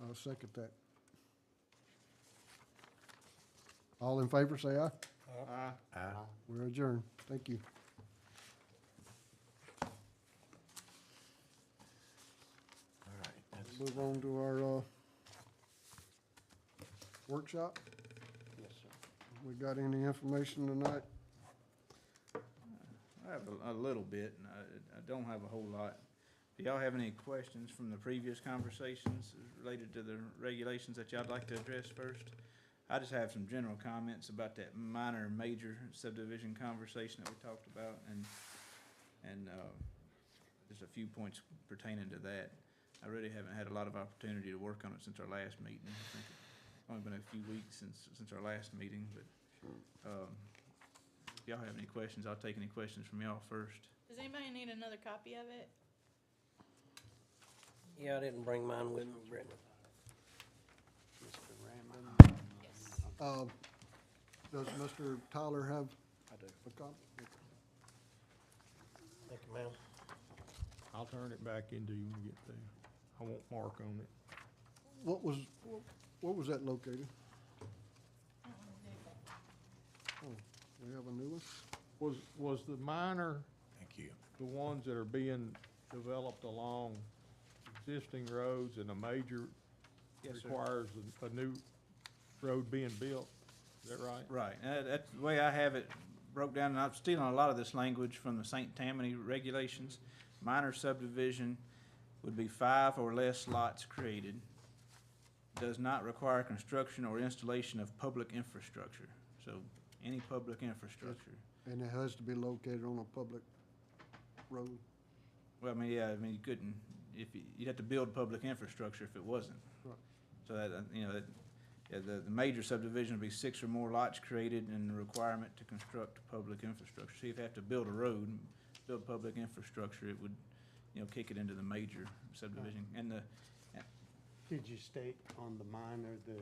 I'll second that. All in favor, say aye. Aye. Aye. We're adjourned. Thank you. All right, that's, Move on to our, workshop. Yes, sir. We got any information tonight? I have a little bit, and I don't have a whole lot. Do y'all have any questions from the previous conversations related to the regulations that y'all like to address first? I just have some general comments about that minor and major subdivision conversation that we talked about, and just a few points pertaining to that. I really haven't had a lot of opportunity to work on it since our last meeting. I think it's only been a few weeks since our last meeting, but, if y'all have any questions, I'll take any questions from y'all first. Does anybody need another copy of it? Yeah, I didn't bring mine with me, Brittany. Mr. Raymond? Yes. Does Mr. Tyler have I do. a copy? Thank you, ma'am. I'll turn it back into you when we get there. I won't mark on it. What was that located? Oh, we have a new one? Was the minor, thank you. the ones that are being developed along existing roads, and a major Yes, sir. requires a new road being built? Is that right? Right, that's the way I have it broke down, and I'm stealing a lot of this language from the St. Tammany regulations. Minor subdivision would be 5 or less lots created, does not require construction or installation of public infrastructure. So, any public infrastructure. And it has to be located on a public road? Well, you couldn't, you'd have to build public infrastructure if it wasn't. Right. So the major subdivision would be 6 or more lots created, and the requirement to construct public infrastructure. See, if you have to build a road, build public infrastructure, it would, kick it into the major subdivision. And Did you state on the minor the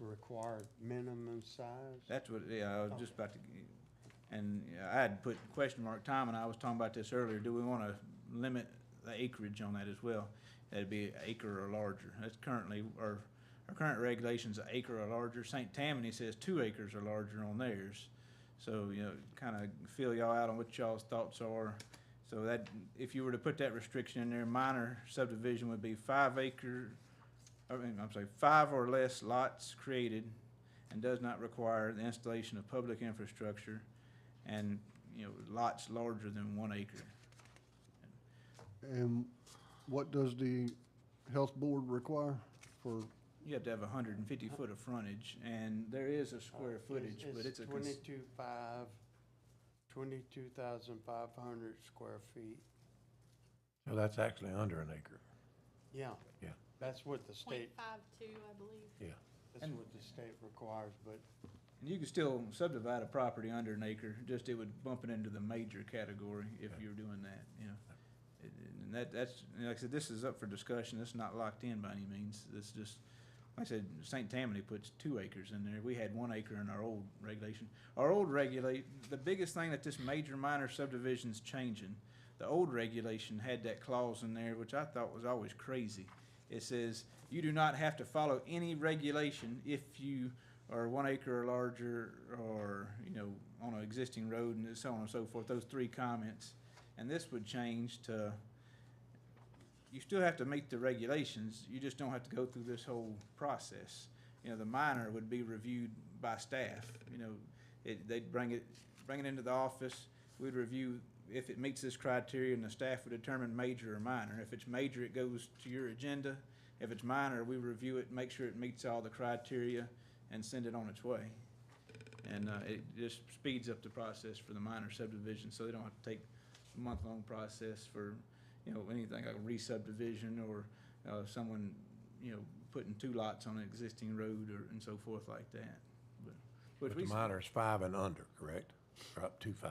required minimum size? that's what, I was just about to, and I had put question mark, Tom and I was talking about this earlier, do we wanna limit the acreage on that as well? That'd be an acre or larger. That's currently, our current regulation's an acre or larger. St. Tammany says 2 acres or larger on theirs. So, kinda feel y'all out on what y'all's thoughts are. So that, if you were to put that restriction in there, minor subdivision would be 5 or less lots created, and does not require the installation of public infrastructure, and, lots larger than 1 acre. And what does the health board require for, You have to have 150 foot of frontage, and there is a square footage, but it's a. 22,500 square feet. So that's actually under an acre. Yeah. Yeah. That's what the state, 0.52, I believe. Yeah. that's what the state requires, but And you could still subdivide a property under an acre, just it would bump it into the major category if you were doing that, And that's, like I said, this is up for discussion, it's not locked in by any means, it's just, like I said, St. Tammany puts 2 acres in there, we had 1 acre in our old regulation. Our old the biggest thing that this major minor subdivision's changing, the old regulation had that clause in there, which I thought was always crazy. It says, you do not have to follow any regulation if you are 1 acre or larger, or, on an existing road, and so on and so forth, those 3 comments. And this would change to, you still have to meet the regulations, you just don't have to go through this whole process. The minor would be reviewed by staff, they'd bring it into the office, we'd review if it meets this criteria, and the staff would determine major or minor. If it's major, it goes to your agenda. If it's minor, we review it, make sure it meets all the criteria, and send it on its way. And it just speeds up the process for the minor subdivision, so they don't have to take a month-long process for, anything like a re-subdivision or someone, putting 2 lots on an existing road and so forth like that. But the minor is 5 and under, correct? Or up to 5?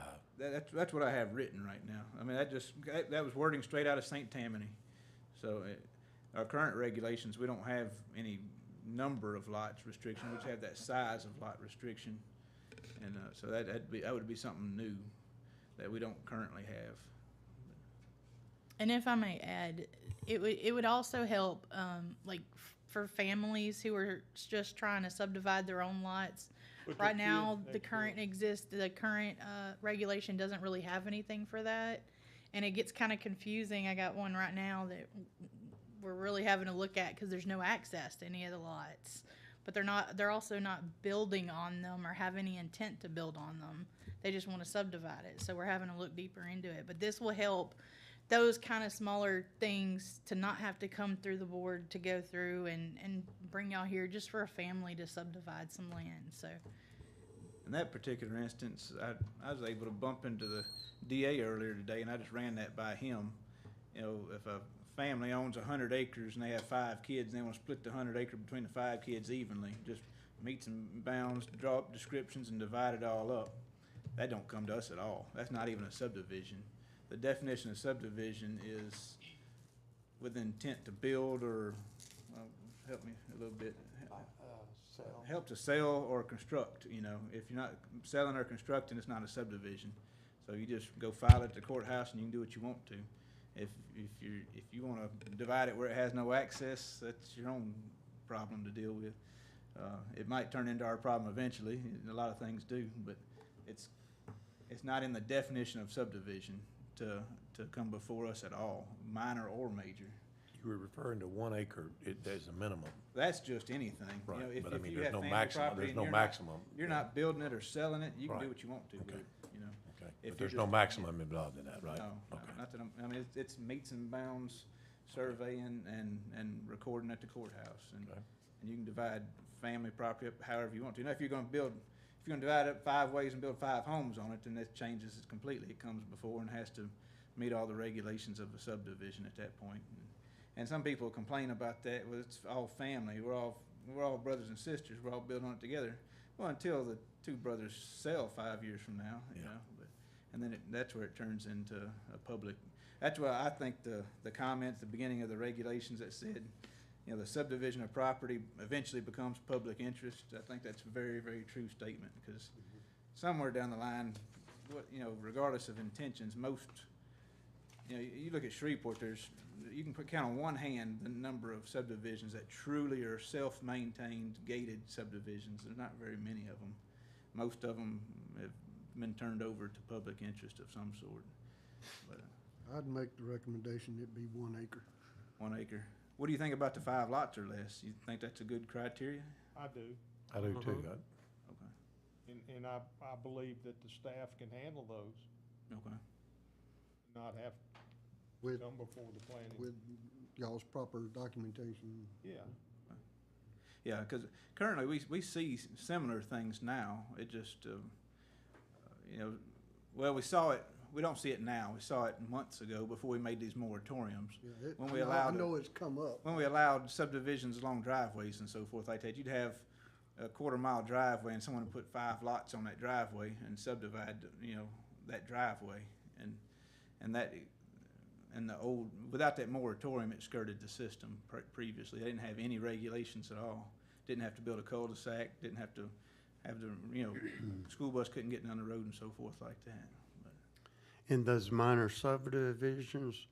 That's what I have written right now. I mean, that was wording straight out of St. Tammany. So our current regulations, we don't have any number of lots restriction. We just have that size of lot restriction. And so that would be something new that we don't currently have. And if I may add, it would also help, for families who are just trying to subdivide their own lots. Put their Right now, kids the next current regulation doesn't really have anything for that, and it gets kind of confusing. I got one right now that we're really having to look at because there's no access to any of the lots, but they're also not building on them or have any intent to build on them. They just want to subdivide it, so we're having to look deeper into it. But this will help those kind of smaller things to not have to come through the board to go through and bring y'all here just for a family to subdivide some land. So In that particular instance, I was able to bump into the DA earlier today, and I just ran that by him. If a family owns 100 acres and they have 5 kids and they want to split the 100 acre between the 5 kids evenly, just meets and bounds, draw up descriptions and divide it all up. That don't come to us at all. That's not even a subdivision. The definition of subdivision is with intent to build or, help me a little bit. Sell. Help to sell or construct, If you're not selling or constructing, it's not a subdivision. So you just go file it at the courthouse and you can do what you want to. If you want to divide it where it has no access, that's your own problem to deal with. It might turn into our problem eventually. A lot of things do, but it's not in the definition of subdivision to come before us at all, minor or major. You were referring to 1 acre, there's a minimum. That's just anything. Right, If but I mean, you there's have no family maximum, property there's and no maximum. You're not building it or selling it, you can do Right. what you want to with Okay. it, Okay, If but there's you're no just- maximum involved in that, right? No, Okay. not that it's meets and bounds surveying and recording at the courthouse. And Okay. and you can divide family property up however you want to. Now, if you're gonna divide it up 5 ways and build 5 homes on it, then that changes it completely. It comes before and has to meet all the regulations of a subdivision at that point. And some people complain about that, well, it's all family, we're all brothers and sisters, we're all building on it together. Well, until the 2 brothers sell 5 years from now, Yeah. And then that's where it turns into a public. That's why I think the comment at the beginning of the regulations that said, the subdivision of property eventually becomes public interest, I think that's a very, very true statement, because somewhere down the line, regardless of intentions, you look at Shreveport, you can count on one hand the number of subdivisions that truly are self-maintained, gated subdivisions. There's not very many of them. Most of them have been turned over to public interest of some sort. But I'd make the recommendation it be 1 acre. 1 acre. What do you think about the 5 lots or less? You think that's a good criteria? I do, I do too. Okay. and I believe that the staff can handle those, Okay. not have to With, come before the planning. with y'all's proper documentation. Yeah, Yeah, because currently we see similar things now. It just, we saw it. We don't see it now. We saw it months ago before we made these moratoriums. Yeah, When we I allowed know it's come up. When we allowed subdivisions along driveways and so forth like that, you'd have a 1/4-mile driveway and someone would put 5 lots on that driveway and subdivide, that driveway. Without that moratorium, it skirted the system previously. They didn't have any regulations at all. Didn't have to build a cul-de-sac, didn't have to have school bus couldn't get down the road and so forth like that. And those minor subdivisions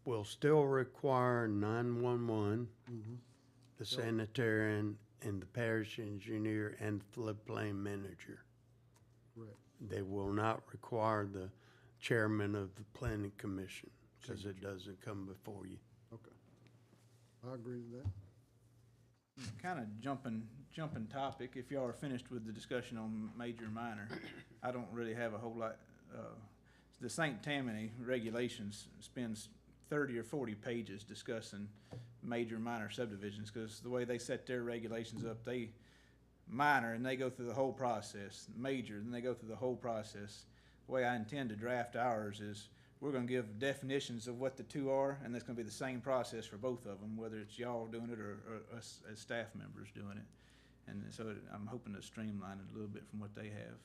will still require 911, the sanitarian, and the parish engineer and floodplain manager. Correct. They will not require the chairman of the planning commission, because it doesn't come before you. Okay. I agree with that. Kind of jumping topic, if y'all are finished with the discussion on major and minor, I don't really have a whole lot. the St. Tammany regulations spends 30 or 40 pages discussing major and minor subdivisions, because the way they set their regulations up, they minor and they go through the whole process, major and they go through the whole process. The way I intend to draft ours is we're gonna give definitions of what the two are, and that's gonna be the same process for both of them, whether it's y'all doing it or us as staff members doing it. And so I'm hoping to streamline it a little bit from what they have.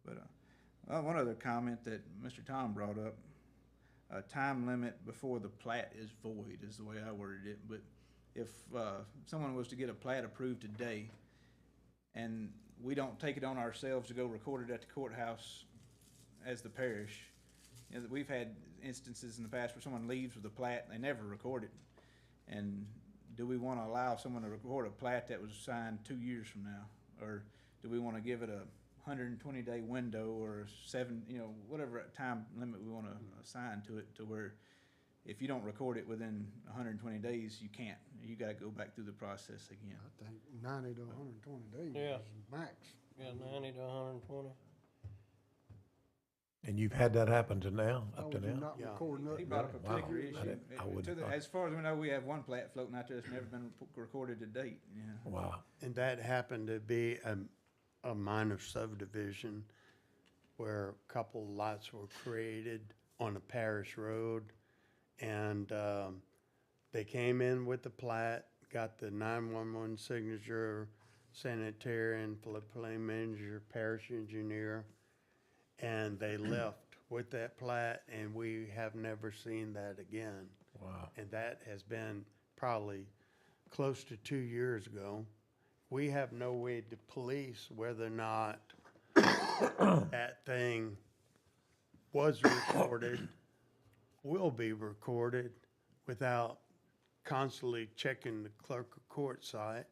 But one other comment that Mr. Tom brought up, a time limit before the plat is void is the way I worded it. But if someone was to get a plat approved today and we don't take it on ourselves to go record it at the courthouse as the parish, you know, we've had instances in the past where someone leaves with a plat and they never record it. And do we want to allow someone to record a plat that was signed 2 years from now? Or do we want to give it a 120-day window or whatever time limit we want to assign to it, to where if you don't record it within 120 days, you can't. You got to go back through the process again. I think 90 to 120 days Yeah. is max. Yeah, 90 to 120. And you've had that happen to now, I up to would now? not Yeah. record He nothing. brought up a Wow. particular I issue. didn't- I wouldn't have thought. As far as we know, we have one plat floating out there that's never been recorded to date. Yeah. Wow. And that happened to be a minor subdivision where a couple lots were created on a parish road. And they came in with the plat, got the 911 signature, sanitarian, floodplain manager, parish engineer, and they left with that plat, and we have never seen that again. Wow. And that has been probably close to 2 years ago. We have no way to police whether or not that thing was recorded, will be recorded, without constantly checking the clerk of court site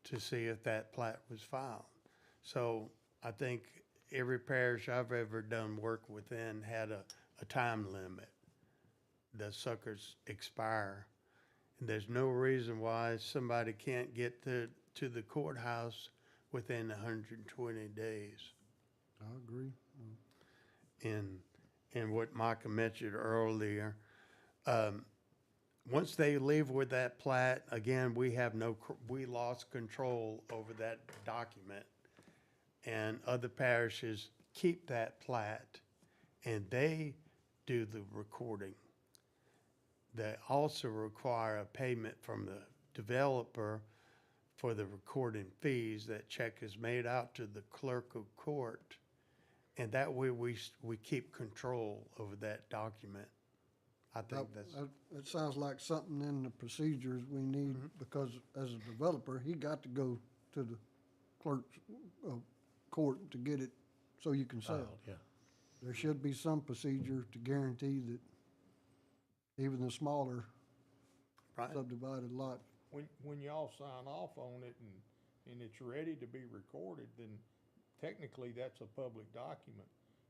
to see if that plat was filed. So I think every parish I've ever done work within had a time limit. The suckers expire. And there's no reason why somebody can't get to the courthouse within 120 days. I agree. And what Micah mentioned earlier, once they leave with that plat, again, we lost control over that document. And other parishes keep that plat and they do the recording. They also require a payment from the developer for the recording fees. That check is made out to the clerk of court. And that way we keep control over that document. I think It sounds like something in the procedures we need, because as a developer, he got to go to the clerk's court to get it so you can sell. Yeah. There should be some procedure to guarantee that even the smaller Right. subdivided lot, When y'all sign off on it and it's ready to be recorded, then technically that's a public document.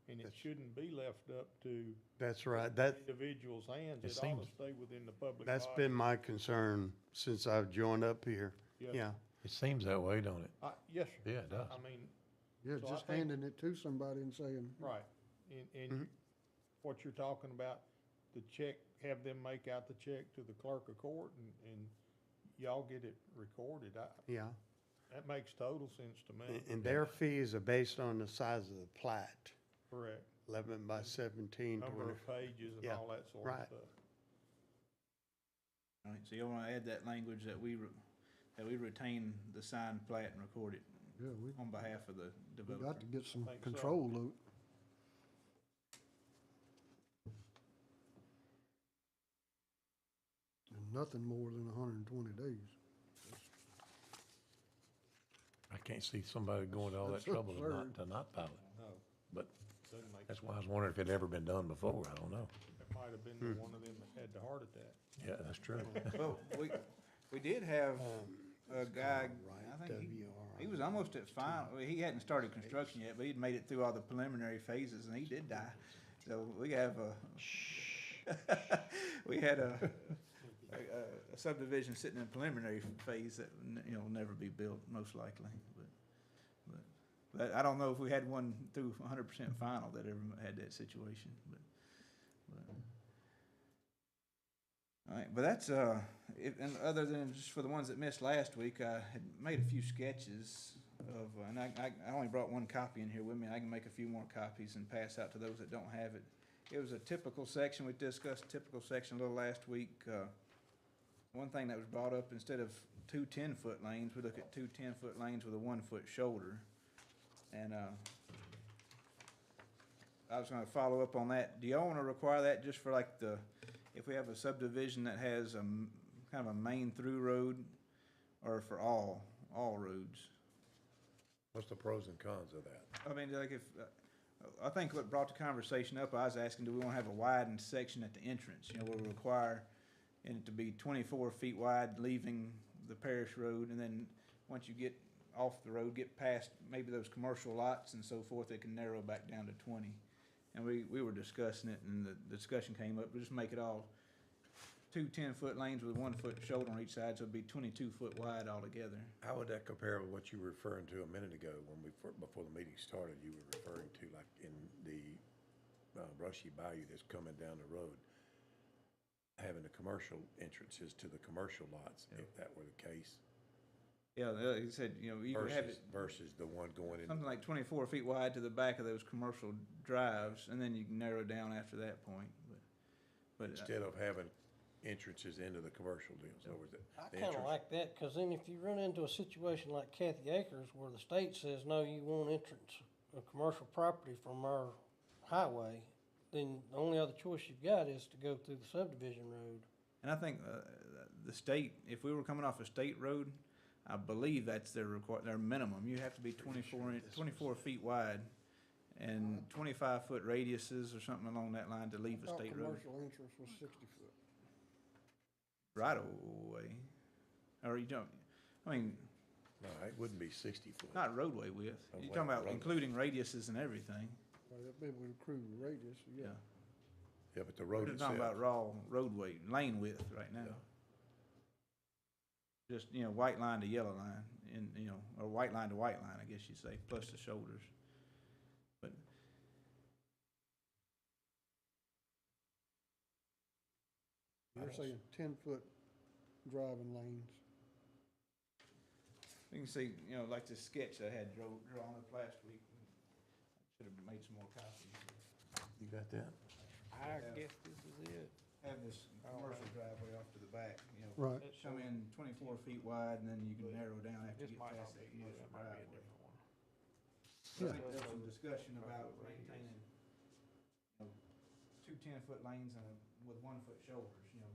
And it shouldn't be left up to That's right. individuals' hands. It It ought to seems- stay within the public That's body. been my concern since I've joined up here. Yes. Yeah. It seems that way, don't it? Yes, sir. Yeah, it does. I mean, yeah, So I just think- handing it to somebody and saying, right. And what you're talking about, the check, have them make out the check to the clerk of court and y'all get it recorded. Yeah. That makes total sense to me. And their fees are based on the size of the plat, Correct. 11 by 17. Number 20. of pages and Yeah, all that sort of right. stuff. All right, so you want to add that language that we retain the signed plat and record it yeah, on behalf of the we developer. got to get some Think so. control of it. And nothing more than 120 days. I can't see somebody going to all that That's trouble absurd. to not file it. No, But doesn't make that's sense. why I was wondering if it ever been done before. I don't know. It might have been the one of them that had the heart attack. Yeah, that's true. Well, we did have a guy, I think he was almost at final, he hadn't started construction yet, but he'd made it through all the preliminary phases and he did die. So we have we had a subdivision sitting in preliminary phase that, will never be built, most likely. But I don't know if we had one through 100% final that ever had that situation, but. All right, but that's, and other than just for the ones that missed last week, I had made a few sketches of, and I only brought one copy in here with me. I can make a few more copies and pass out to those that don't have it. It was a typical section. We discussed typical section a little last week. One thing that was brought up, instead of two 10-foot lanes, we look at two 10-foot lanes with a 1-foot shoulder. And I was gonna follow up on that. Do y'all wanna require that just for like if we have a subdivision that has kind of a main through road, or for all roads? What's the pros and cons of that? I mean, like if, I think what brought the conversation up, I was asking, do we want to have a widened section at the entrance? You know, we'll require it to be 24 feet wide, leaving the parish road, and then once you get off the road, get past maybe those commercial lots and so forth, it can narrow back down to 20. And we were discussing it, and the discussion came up, we just make it all two 10-foot lanes with a 1-foot shoulder on each side, so it'd be 22 foot wide altogether. How would that compare with what you were referring to a minute ago when before the meeting started, you were referring to like in the Brushy Bayou that's coming down the road, having the commercial entrances to the commercial lots, if that were the case? Yeah, like you said, you know, you could have it Versus the one going in. something like 24 feet wide to the back of those commercial drives, and then you can narrow down after that point. But Instead of having entrances into the commercial deals, or was it? I the kinda entrance? like that, cause then if you run into a situation like Kathy Acres where the state says, no, you won't entrance a commercial property from our highway, then the only other choice you've got is to go through the subdivision road. And I think the state, if we were coming off a state road, I believe that's their minimum. You have to be 24 feet wide and 25-foot radiuses or something along that line to leave a state road. Commercial entrance was 60 foot. Right away. Or you don't, I mean, No, it wouldn't be 60 foot. not roadway width. Oh, You're wait, talking about roadway. including radiuses and everything. Well, that'd be with a cruise radius, yeah. Yeah, but the We're road just talking itself. about raw roadway, lane width right now. Just, you know, white line to yellow line, and, you know, or white line to white line, I guess you'd say, plus the shoulders. But You're saying 10-foot driving lanes. you can see, you know, like the sketch I had drawn up last week. Should have made some more copies. You got that? I guess this is it. Have this commercial driveway off to the back, you know. Right. Come in 24 feet wide, and then you can narrow down after This you get might not past be, that yeah, commercial that might be a driveway. different one. I think there was some discussion about maintaining, you know, two 10-foot lanes and with 1-foot shoulders, you know.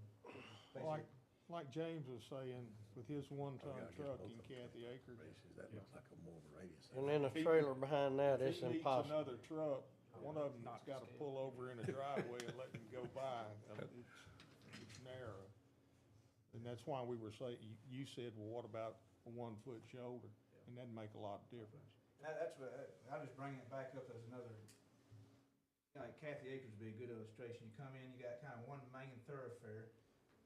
Like James was saying, with his Oh, one-ton yeah, I guess truck both in of them. Kathy Acres. Radiuses, that looks like a more of a radius. And then a trailer behind that, If it's he meets impossible. another truck, one of them's gotta pull over in a driveway and let him go by. It's narrow. And that's why we were saying, you said, well, what about a 1-foot shoulder? And that'd make a lot of difference. That's what, I just bring it back up as another, you know, like Kathy Acres would be a good illustration. You come in, you got kind of one main thoroughfare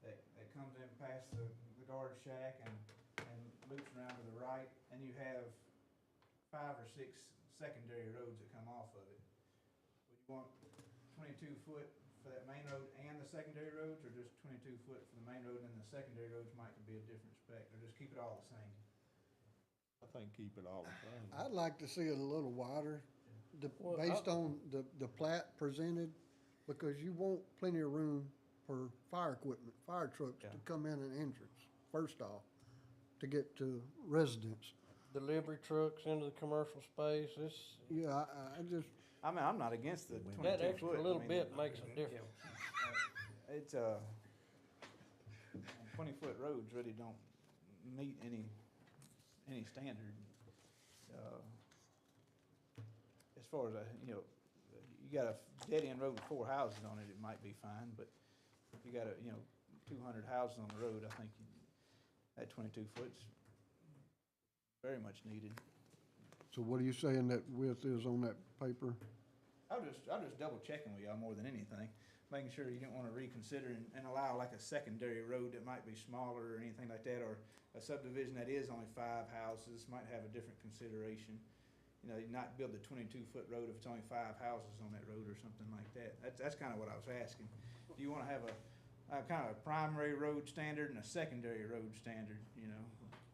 that comes in past the guard shack and loops around to the right, and you have 5 or 6 secondary roads that come off of it. Would you want 22 foot for that main road and the secondary roads, or just 22 foot for the main road and the secondary roads might be a different spec, or just keep it all the same? I think keep it all the same. I'd like to see it a little wider, Well, based on the plat presented, because you want plenty of room for fire equipment, fire trucks to come in and entrance, first off, to get to residents. Delivery trucks into the commercial space, Yeah, I just, I mean, I'm not against the 22 that foot. extra I little mean, bit makes a difference. It's 20-foot roads really don't meet any standard. As far as, you know, you got a dead-end road with 4 houses on it, it might be fine, but if you got 200 houses on the road, I think that 22 foot's very much needed. so what are you saying that width is on that paper? I'm just double checking with y'all more than anything, making sure you don't want to reconsider and allow like a secondary road that might be smaller or anything like that, or a subdivision that is only 5 houses might have a different consideration. you know, you not build a 22-foot road if it's only 5 houses on that road or something like that. That's kind of what I was asking. Do you want to have a kind of a primary road standard and a secondary road standard, you know?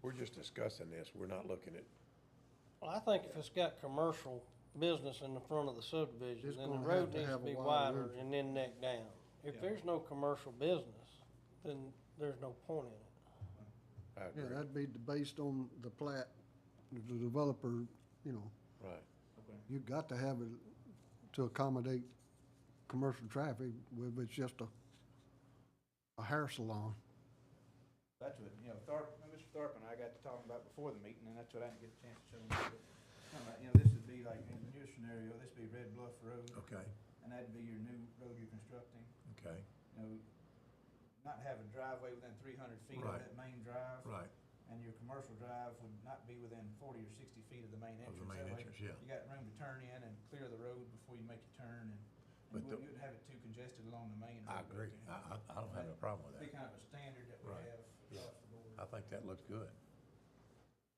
We're just discussing this, we're not looking at, Well, I think if it's got commercial business in the front of the subdivision, It's then the gonna road have to needs to have a be wider wider and then neck down. If Yeah. there's no commercial business, then there's no point in it. I Yeah, agree, that'd be based on the plat, the developer, you know, right. Okay. you've got to have it to accommodate commercial traffic, if it's just a hair salon. That's what, you know, Mr. Thorpe and I got to talking about before the meeting, and that's what I didn't get a chance to show him. But, you know, this would be like, in your scenario, this would be Red Bluff Road, Okay, and that'd be your new road you're constructing. okay, You know, not have a driveway within 300 feet of Right. that main drive. right, And your commercial drive would not be within 40 or 60 feet of the main Of entrance. the main That way, entrance, yeah. You got room to turn in and clear the road before you make your turn, and But you wouldn't have it too congested along the main road. I agree, I don't have a problem with It'd be that. kind of a standard that we Right. have Yeah. across the board. I think that looks good.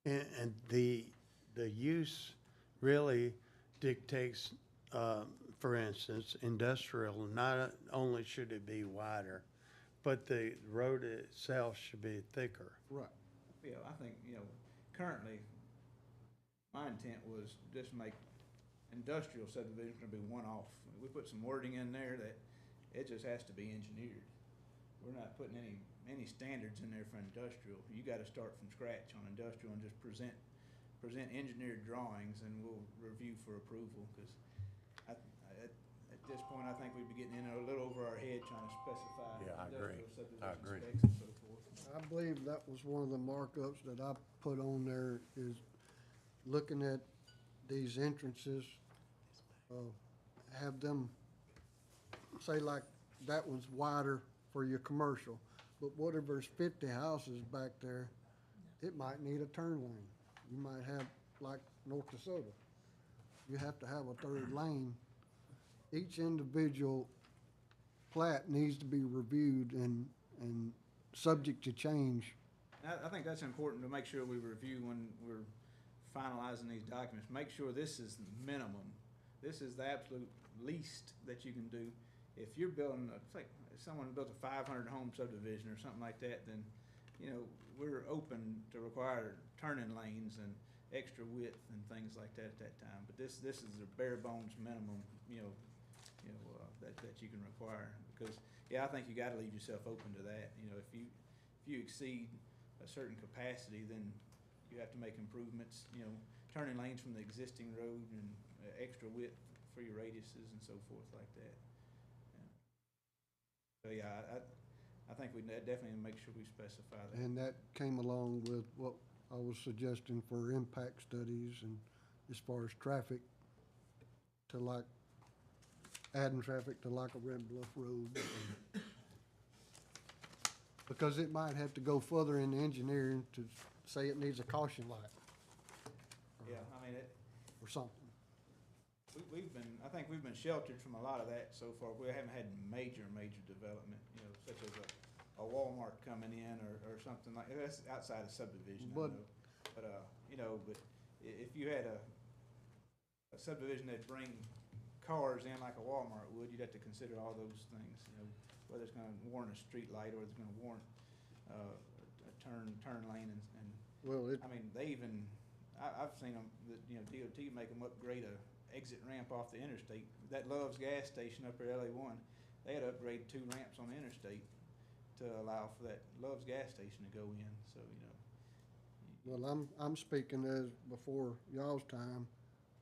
And the use really dictates, for instance, industrial, not only should it be wider, but the road itself should be thicker. Right. Yeah, I think, you know, currently, my intent was just make industrial subdivision gonna be one-off. We put some wording in there that it just has to be engineered. We're not putting any standards in there for industrial. You gotta start from scratch on industrial and just present engineered drawings, and we'll review for approval, because at this point, I think we'd be getting in a little over our head trying to specify Yeah, I agree. industrial I agree. subdivision specs and so forth. I believe that was one of the markups that I put on there, is looking at these entrances, have them, say like, that one's wider for your commercial, but what if there's 50 houses back there, it might need a turn lane. You might have, like North DeSoto, you have to have a third lane. Each individual plat needs to be reviewed and subject to change. I think that's important to make sure we review when we're finalizing these documents. Make sure this is the minimum. This is the absolute least that you can do. If you're building, it's like, if someone built a 500 home subdivision or something like that, then, you know, we're open to require turning lanes and extra width and things like that at that time. But this is the bare bones minimum, that you can require. Because, yeah, I think you gotta leave yourself open to that. You know, if you exceed a certain capacity, then you have to make improvements, you know, turning lanes from the existing road and extra width for your radiuses and so forth like that. So, yeah, I think we definitely make sure we specify that. And that came along with what I was suggesting for impact studies, and as far as traffic, to like, adding traffic to like a Red Bluff Road. Because it might have to go further in the engineering to say it needs a caution light Yeah, I mean, or something. I think we've been sheltered from a lot of that so far. We haven't had major development, you know, such as a Walmart coming in or something like, that's outside of subdivision, I But- know. But, you know, but if you had a subdivision that'd bring cars in like a Walmart would, you'd have to consider all those things, you know, whether it's gonna warrant a street light or it's gonna warrant, a turn lane and, Well, I mean, they even, I've seen them, you know, DOT make them upgrade a exit ramp off the interstate. That Love's gas station up there, LA1, they had to upgrade 2 ramps on the interstate to allow for that Love's gas station to go in, so, you know. well, I'm speaking as before y'all's time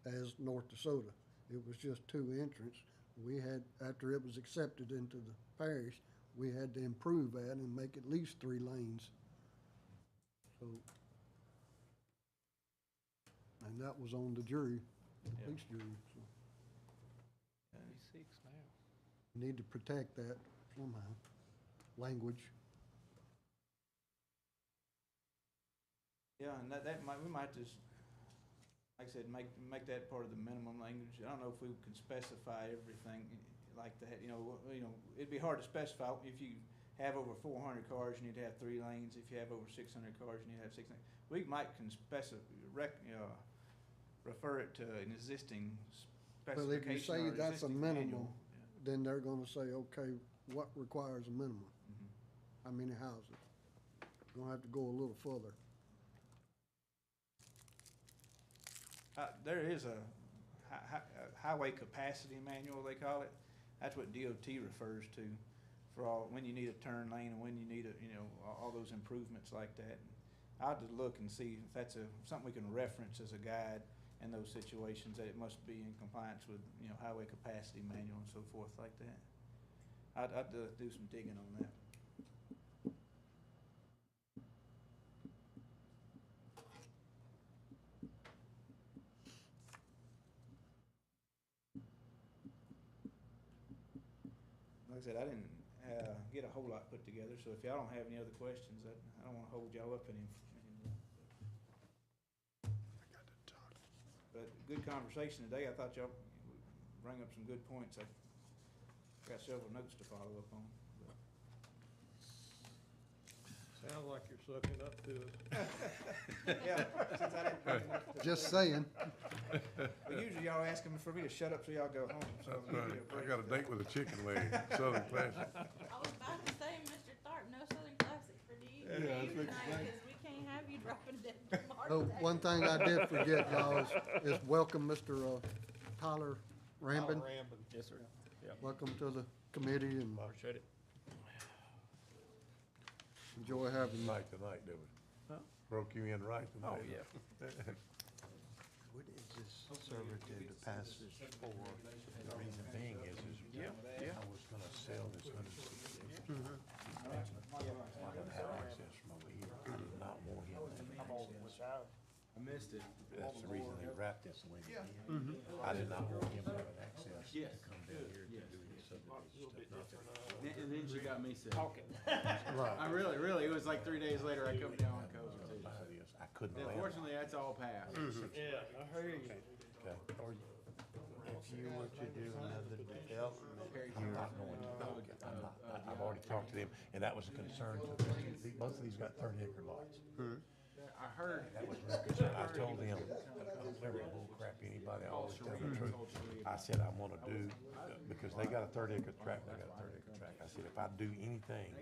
as North DeSoto. It was just 2 entrants. We had, after it was accepted into the parish, we had to improve that and make at least 3 lanes. So, and that was on the jury, the Yeah. police jury, so. 26 now. Need to protect that somehow, language. Yeah, and we might just, like I said, make that part of the minimum language. I don't know if we can specify everything like that, you know, it'd be hard to specify. If you have over 400 cars, you need to have 3 lanes. If you have over 600 cars, you need to have 6 lanes. We might can refer it to an existing Well, if you specification say or that's a existing minimum, manual. then they're gonna say, okay, what requires a minimum? Mhm. How many houses? Gonna have to go a little further. There is a highway capacity manual, they call it. That's what DOT refers to for all, when you need a turn lane and when you need a, all those improvements like that. I'll have to look and see if that's something we can reference as a guide in those situations, that it must be in compliance with, highway capacity manual and so forth like that. I'd do some digging on that. Like I said, I didn't get a whole lot put together, so if y'all don't have any other questions, I don't want to hold y'all up any. But good conversation today. I thought y'all bring up some good points. I got several notes to follow up on. Sounds like you're sucking up to it. Yeah, since I didn't bring enough to- Just saying. But usually y'all ask them for me to shut up so y'all go home. So That's I'll give you right. a I break. got a date with a chicken leg, Southern Classic. I was about to say, Mr. Tharp, no Southern Classic for the evening tonight, because we can't have you dropping dead from heart Oh, attack. one thing I did forget, y'all, is welcome Mr. Tyler Rambin. Yes, sir. Yep. Welcome to the committee and Appreciate it. enjoy having you. Right tonight, did we? Huh? Broke you in right Oh, tonight. yeah. What is this servitude to passage for? The reason being is I was gonna sell this 160 acres. I didn't have access from over here. I did not want him to have access. I missed it. That's the reason they wrapped this the way they did. I did not want him to have access to come down here to do his subdivision stuff. And then she got me sick. Talking. Right. I really, it was like 3 days later I come down with COVID too. Buy this. I couldn't Yeah, land. fortunately, that's all passed. Yeah, I heard you. Okay. If you were to do another development I'm not going to. I'm not. I've already talked to them, and that was a concern. Both of these got 30-acre lots. I heard. That was my concern. I told them, never bull crap anybody, I always tell the truth. I said, I'm gonna do, because they got a 30-acre tract, and I got a 30-acre tract. I said, if I do anything,